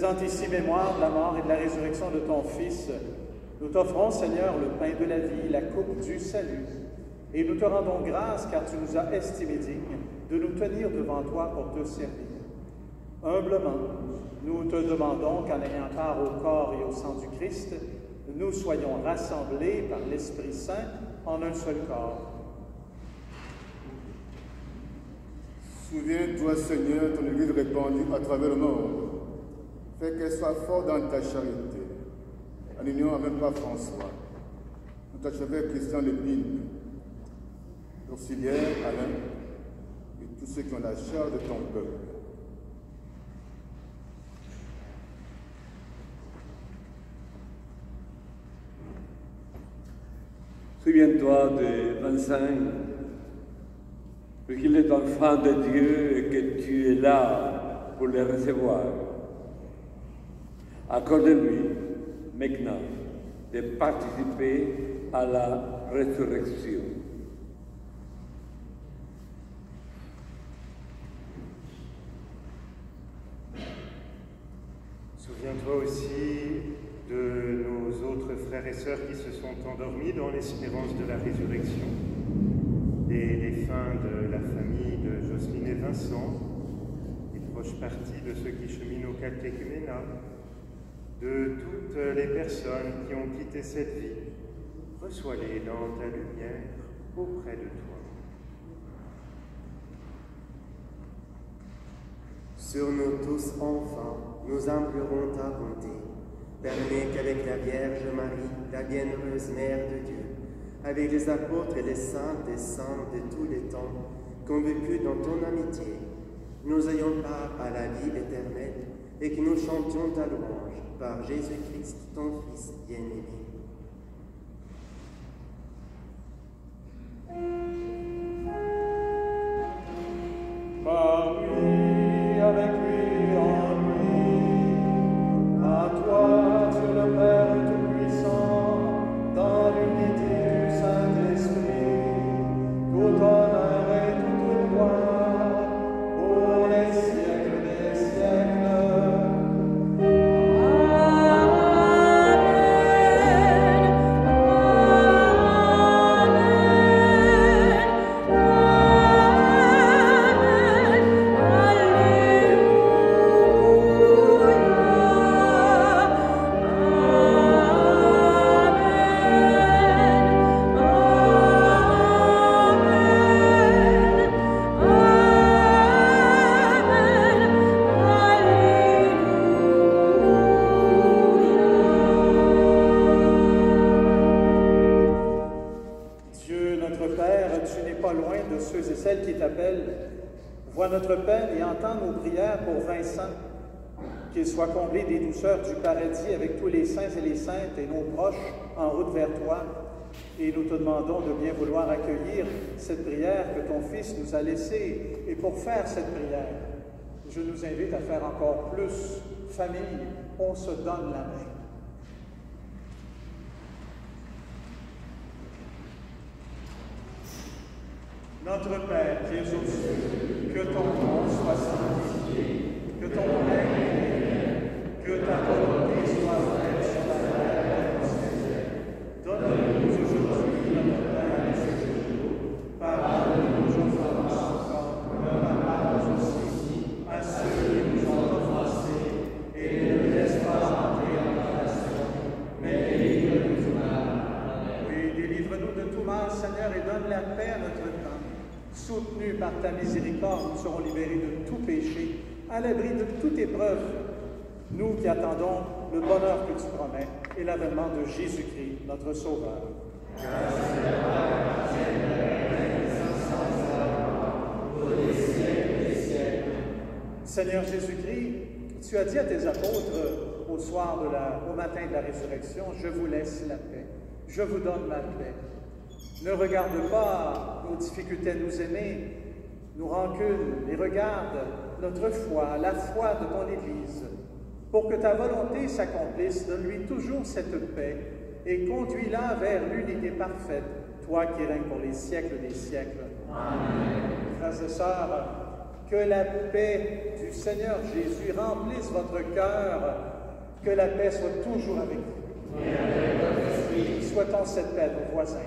Faisant ici mémoire de la mort et de la résurrection de ton Fils, nous t'offrons, Seigneur, le pain de la vie, la coupe du salut. Et nous te rendons grâce car tu nous as estimés dignes de nous tenir devant toi pour te servir. Humblement, nous te demandons qu'en ayant part au corps et au sang du Christ, nous soyons rassemblés par l'Esprit Saint en un seul corps. Souviens-toi, Seigneur, ton Église répandue à travers le monde. Fais qu'elle soit forte dans ta charité. En union avec Pape François, notre archevêque Christian Lépine, l'auxiliaire Alain et tous ceux qui ont la charge de ton peuple. Souviens-toi de Vincent, qu'il est enfant de Dieu et que tu es là pour le recevoir. Accorde-lui maintenant de participer à la résurrection. Souviens-toi aussi de nos autres frères et sœurs qui se sont endormis dans l'espérance de la résurrection, des défunts de la famille de Jocelyne et Vincent, des proches partis de ceux qui cheminent au catéchuménat, de toutes les personnes qui ont quitté cette vie. Reçois-les dans ta lumière auprès de toi. Sur nous tous enfants, nous implorons ta bonté. Permets qu'avec la Vierge Marie, la bienheureuse Mère de Dieu, avec les apôtres et les saints des saints de tous les temps, convaincus dans ton amitié, nous ayons part à la vie éternelle et que nous chantions ta louange par Jésus-Christ, ton Fils bien-aimé. Par lui, avec lui, en lui, à toi, Dieu le Père Tout-Puissant, dans l'unité du Saint-Esprit, tout honneur et toute gloire, pour les siècles des siècles. Vois notre peine et entends nos prières pour Vincent, qu'il soit comblé des douceurs du paradis avec tous les saints et les saintes et nos proches en route vers toi. Et nous te demandons de bien vouloir accueillir cette prière que ton Fils nous a laissée. Et pour faire cette prière, je nous invite à faire encore plus. Famille, on se donne la main. Notre Père qui es aux cieux, que ton nom soit sanctifié, que ton règne vienne, que ta volonté soit faite sur la terre comme au ciel. Donne-nous aujourd'hui notre pain de ce jour. Pardonne-nous nos offenses, comme nous pardonnons aussi à ceux qui nous ont offensés, et ne nous laisse pas entrer en tentation, mais délivre-nous du mal. Oui, délivre-nous de tout mal, Seigneur, et donne la paix à notre temps. Soutenus par ta miséricorde, nous serons libérés de tout péché, à l'abri de toute épreuve. Nous qui attendons le bonheur que tu promets et l'avènement de Jésus-Christ, notre Sauveur. Seigneur Jésus-Christ, tu as dit à tes apôtres au matin de la résurrection, je vous laisse la paix, je vous donne ma paix. Ne regarde pas nos difficultés à nous aimer, nos rancunes, mais regarde notre foi, la foi de ton Église. Pour que ta volonté s'accomplisse, donne-lui toujours cette paix et conduis-la vers l'unité parfaite, toi qui règnes pour les siècles des siècles. Amen. Frères et sœurs, Que la paix du Seigneur Jésus remplisse votre cœur. Que la paix soit toujours avec vous. Souhaitons cette paix à nos voisins.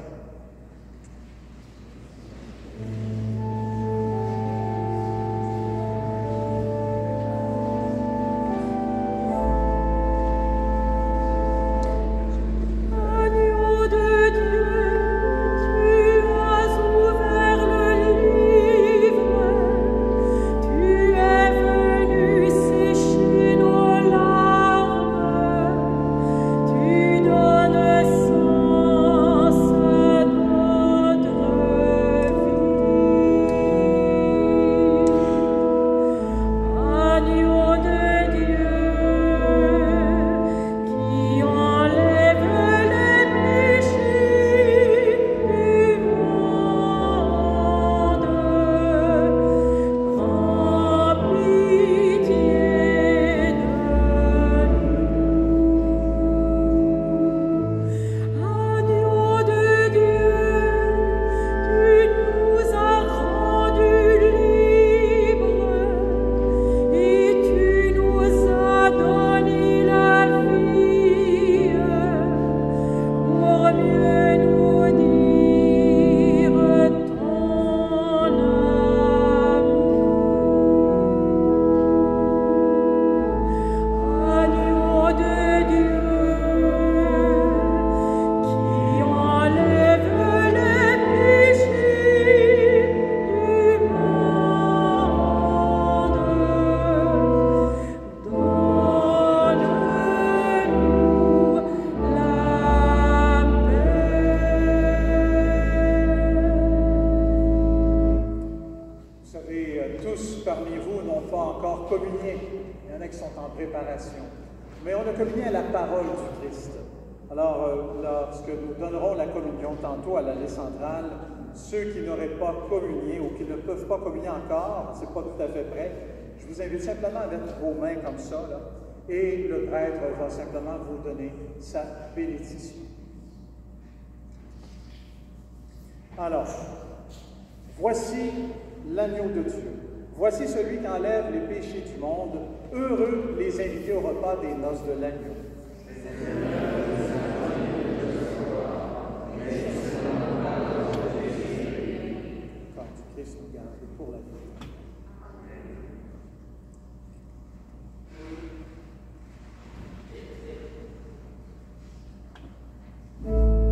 Mais on a communié à la parole du Christ. Alors, lorsque nous donnerons la communion tantôt à l'allée centrale, ceux qui n'auraient pas communié ou qui ne peuvent pas communier encore, c'est pas tout à fait prêt, je vous invite simplement à mettre vos mains comme ça, là, et le prêtre va simplement vous donner sa bénédiction. Alors, voici l'agneau de Dieu. Voici celui qui enlève les péchés du monde. Heureux les invités au repas des noces de l'agneau. Quand Christ nous garde pour la vie. Dieu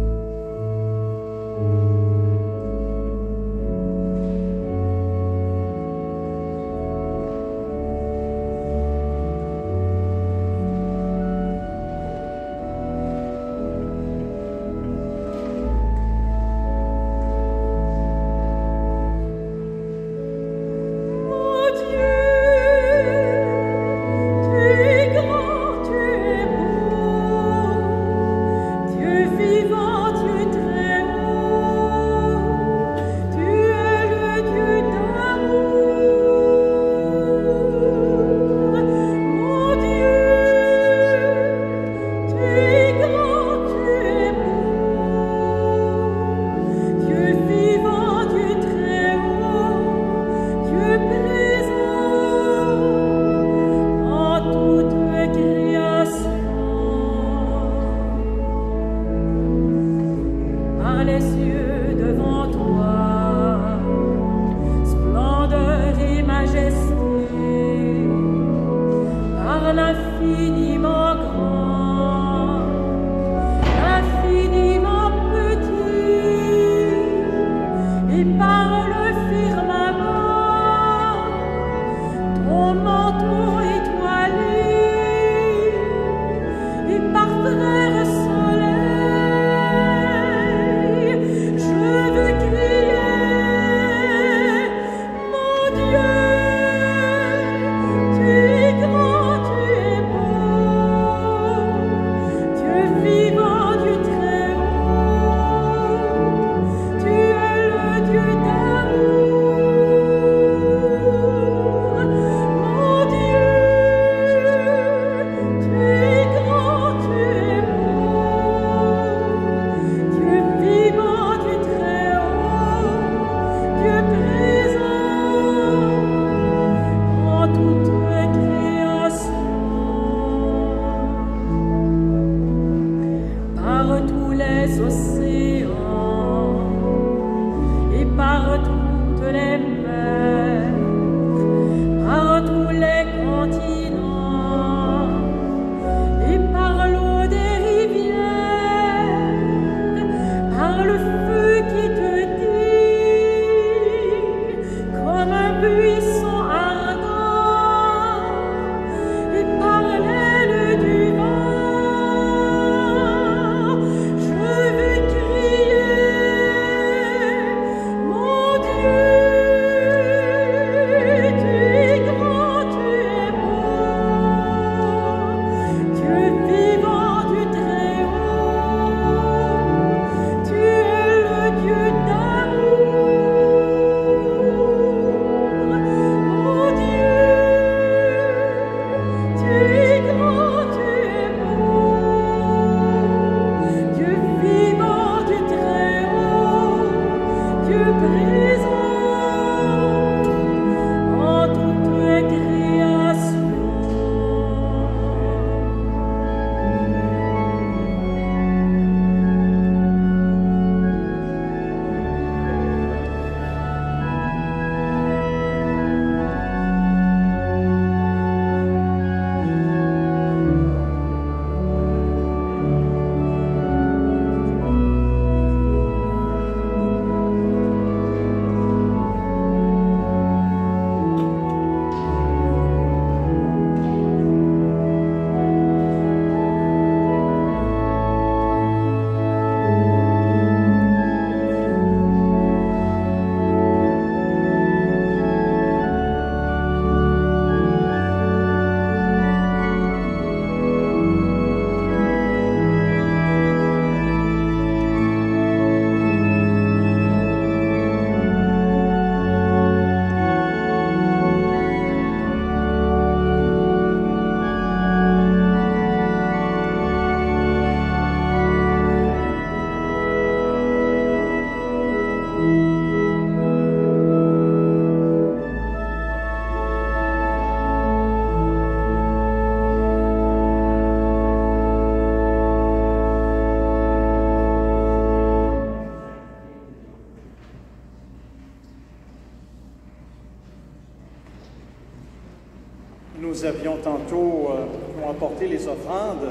Nous avions tantôt qui ont apporté les offrandes,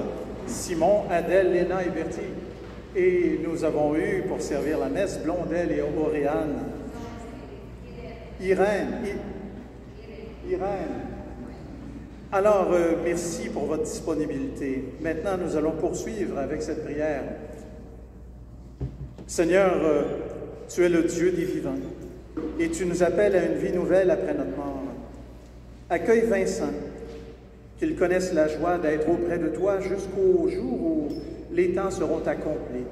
Simon, Adèle, Léna et Bertie. Et nous avons eu, pour servir la messe, Blondel et Auréane. Irène. Alors, merci pour votre disponibilité. Maintenant, nous allons poursuivre avec cette prière. Seigneur, tu es le Dieu des vivants et tu nous appelles à une vie nouvelle après notre mort. Accueille Vincent, qu'il connaisse la joie d'être auprès de toi jusqu'au jour où les temps seront accomplis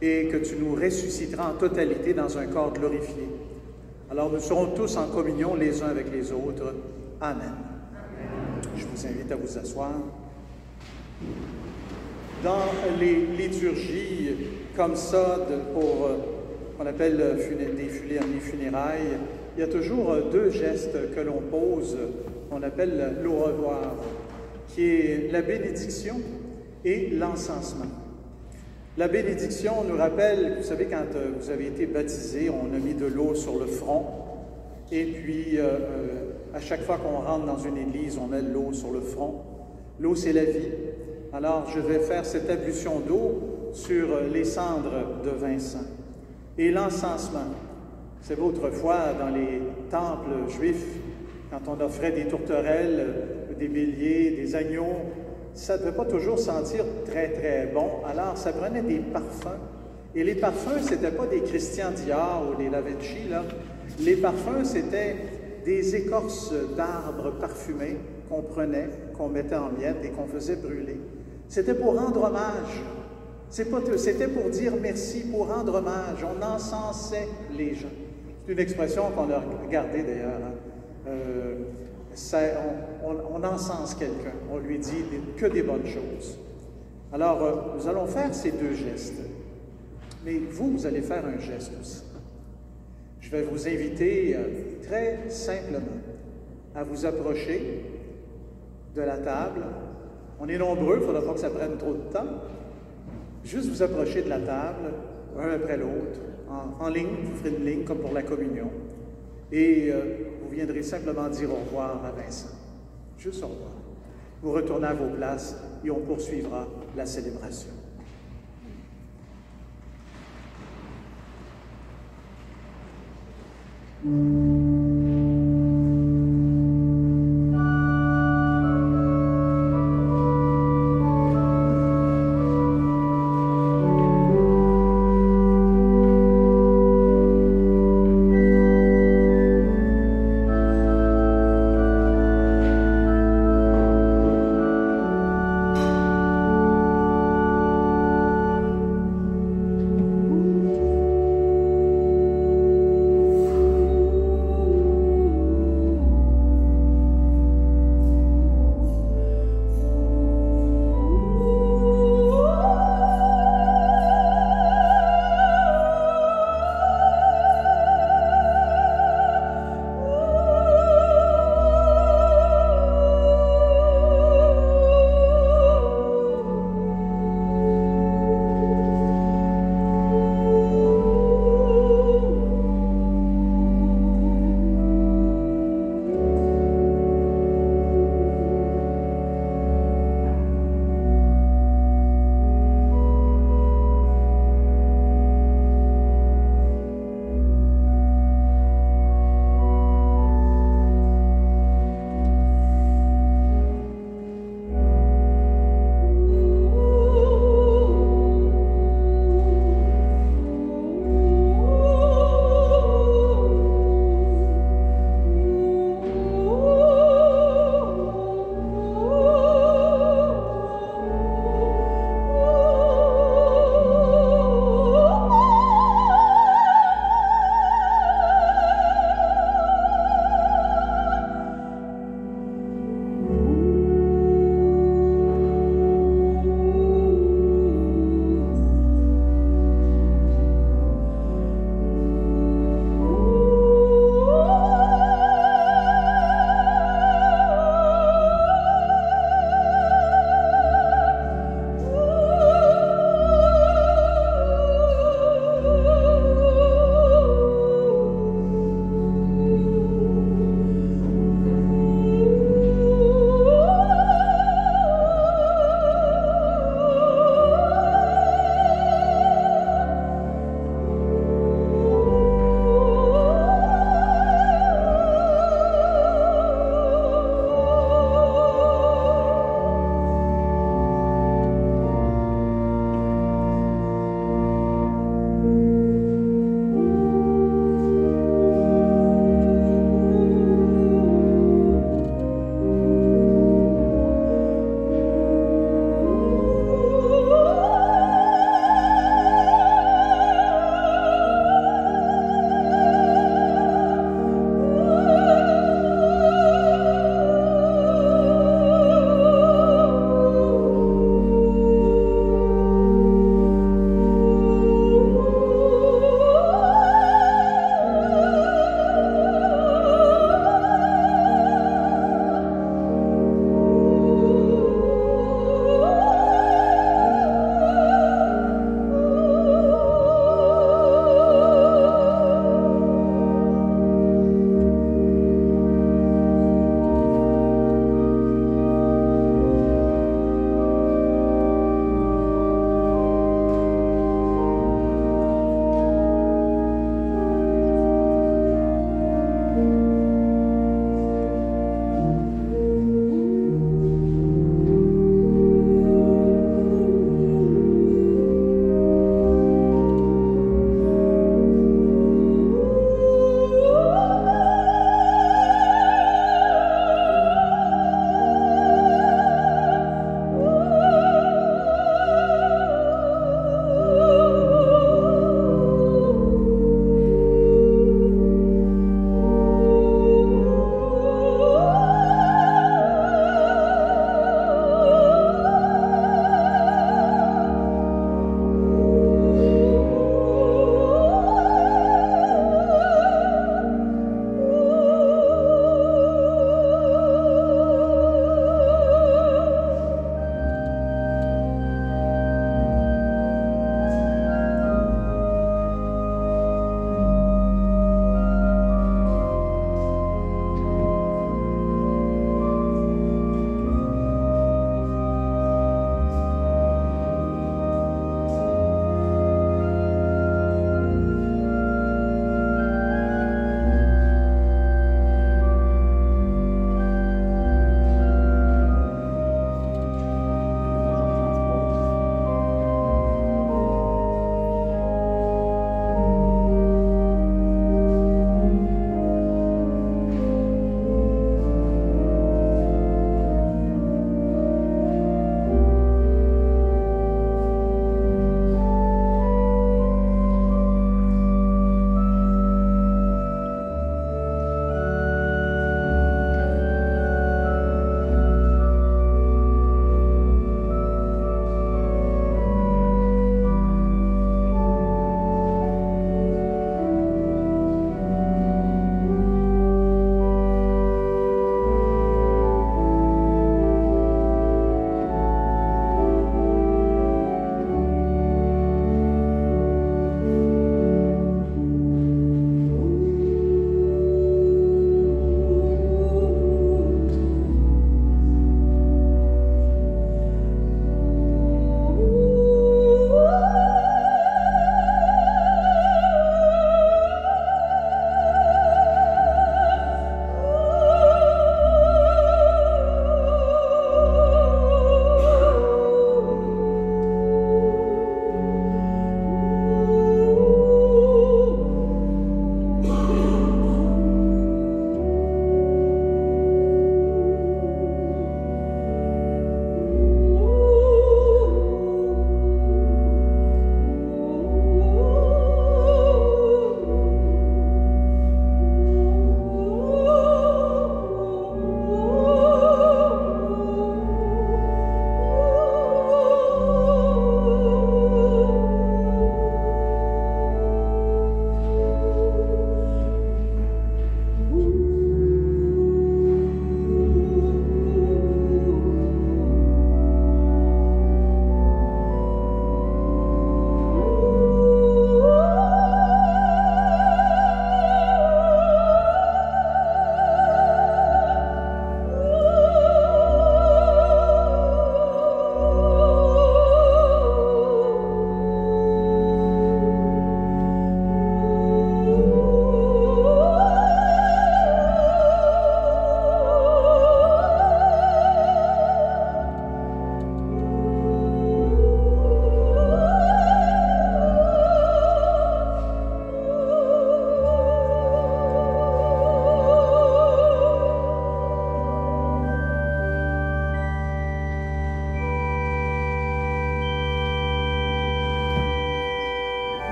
et que tu nous ressusciteras en totalité dans un corps glorifié. Alors nous serons tous en communion les uns avec les autres. Amen. Je vous invite à vous asseoir. Dans les liturgies comme ça, pour qu'on appelle les funérailles, il y a toujours deux gestes que l'on pose, qu'on appelle l'au revoir, qui est la bénédiction et l'encensement. La bénédiction nous rappelle, vous savez, quand vous avez été baptisé, on a mis de l'eau sur le front, et puis à chaque fois qu'on rentre dans une église, on met de l'eau sur le front. L'eau, c'est la vie. Alors, je vais faire cette ablution d'eau sur les cendres de Vincent. Et l'encensement, c'est autrefois dans les temples juifs, quand on offrait des tourterelles, des béliers, des agneaux, ça ne devait pas toujours sentir très, très bon. Alors, ça prenait des parfums. Et les parfums, ce n'étaient pas des Christian Dior ou des La Vinci, là. Les parfums, c'était des écorces d'arbres parfumés qu'on prenait, qu'on mettait en miettes et qu'on faisait brûler. C'était pour rendre hommage. C'était pour dire merci, pour rendre hommage. On encensait les gens. C'est une expression qu'on a gardée d'ailleurs. On encense quelqu'un, on lui dit que des bonnes choses. Alors, nous allons faire ces deux gestes. Mais vous allez faire un geste aussi. Je vais vous inviter très simplement à vous approcher de la table. On est nombreux, il ne faudra pas que ça prenne trop de temps. Juste vous approcher de la table, un après l'autre, en ligne, vous ferez une ligne comme pour la communion. Et vous viendrez simplement dire au revoir à Vincent. Juste au revoir. Vous retournez à vos places et on poursuivra la célébration.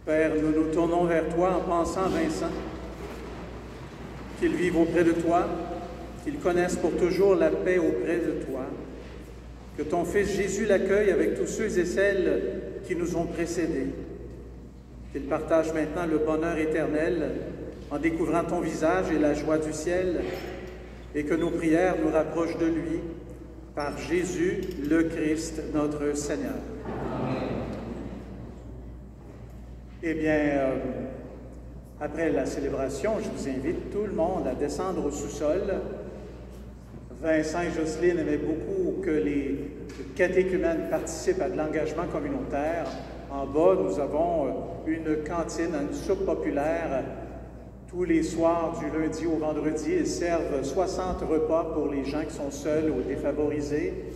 Père, nous nous tournons vers toi en pensant à Vincent, qu'il vive auprès de toi, qu'il connaisse pour toujours la paix auprès de toi, que ton Fils Jésus l'accueille avec tous ceux et celles qui nous ont précédés, qu'il partage maintenant le bonheur éternel en découvrant ton visage et la joie du ciel, et que nos prières nous rapprochent de lui, par Jésus le Christ, notre Seigneur. Eh bien, après la célébration, je vous invite tout le monde à descendre au sous-sol. Vincent et Jocelyne aimaient beaucoup que les catéchumènes participent à de l'engagement communautaire. En bas, nous avons une cantine, une soupe populaire. Tous les soirs, du lundi au vendredi, ils servent 60 repas pour les gens qui sont seuls ou défavorisés.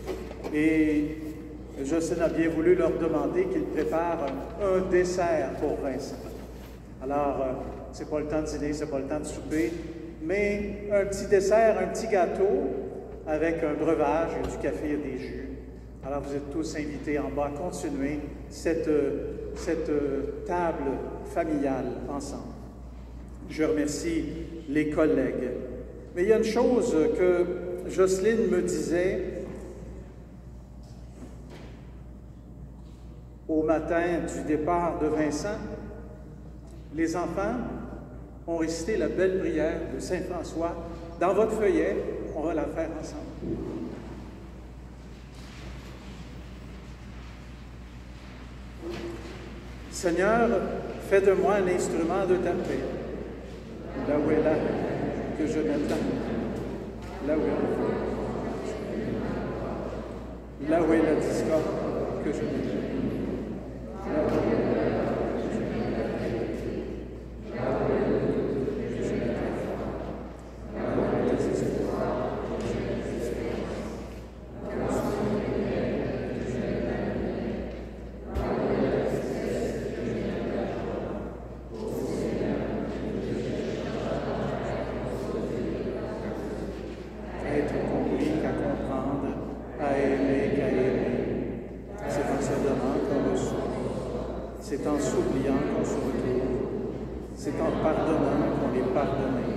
Et Jocelyne a bien voulu leur demander qu'ils préparent un dessert pour Vincent. Alors, c'est pas le temps de dîner, c'est pas le temps de souper, mais un petit dessert, un petit gâteau avec un breuvage, il y a du café, il y a des jus. Alors, vous êtes tous invités en bas à continuer cette table familiale ensemble. Je remercie les collègues. Mais il y a une chose que Jocelyne me disait au matin du départ de Vincent. Les enfants ont récité la belle prière de Saint François. Dans votre feuillet, on va la faire ensemble. Seigneur, fais de moi un instrument de ta paix. Là où est là que je m'attends. Là où est le feu. Là où est la discorde que je m'attends. C'est en s'oubliant qu'on se retrouve. C'est en pardonnant qu'on est pardonné.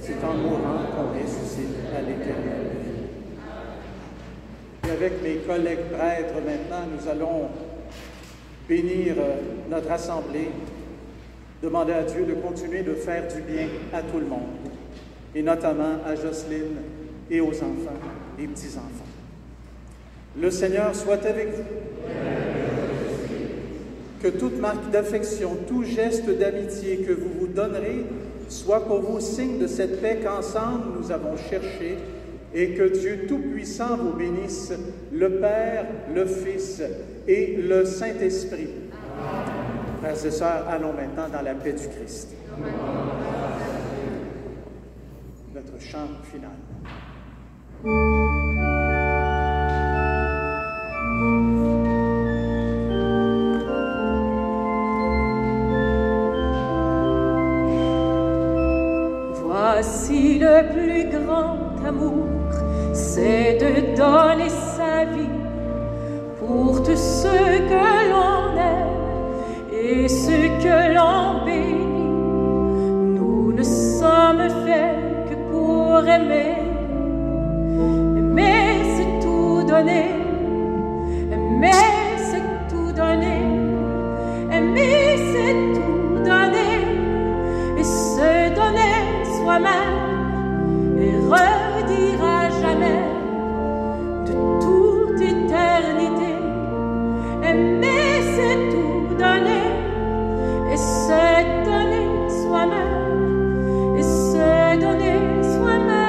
C'est en mourant qu'on ressuscite à l'éternelle vie. Et avec mes collègues prêtres, maintenant, nous allons bénir notre assemblée, demander à Dieu de continuer de faire du bien à tout le monde, et notamment à Jocelyne et aux enfants, les petits-enfants. Le Seigneur soit avec vous. Que toute marque d'affection, tout geste d'amitié que vous vous donnerez soit pour vous signe de cette paix qu'ensemble nous avons cherchée, et que Dieu Tout-Puissant vous bénisse, le Père, le Fils et le Saint-Esprit. Frères et sœurs, allons maintenant dans la paix du Christ. Notre chant final. Voici le plus grand amour, c'est de donner sa vie pour tous ceux que l'on aime et ceux que l'on bénit. Nous ne sommes faits que pour aimer. Aimer, c'est tout donner. Aimer, c'est tout donner. Aimer, c'est tout donner. Et se donner soi-même et redire à jamais de toute éternité. Aimer, c'est tout donner et se donner soi-même et se donner soi-même.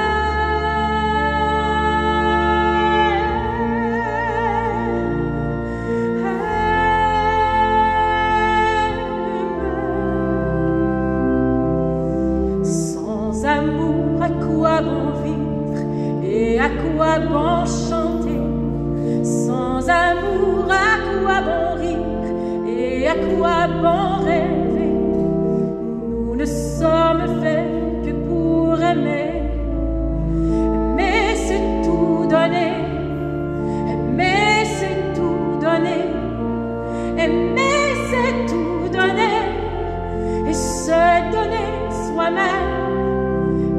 Sans amour, à quoi bon vivre et à quoi bon chanter? Sans amour, à quoi bon rire et à quoi bon rêver? Nous ne sommes faits que pour aimer. Aimer, c'est tout donner. Aimer, c'est tout donner. Aimer, c'est tout donner. toi-même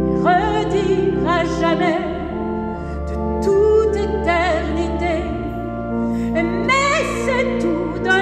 et redire à jamais de toute éternité. Mais c'est tout d'un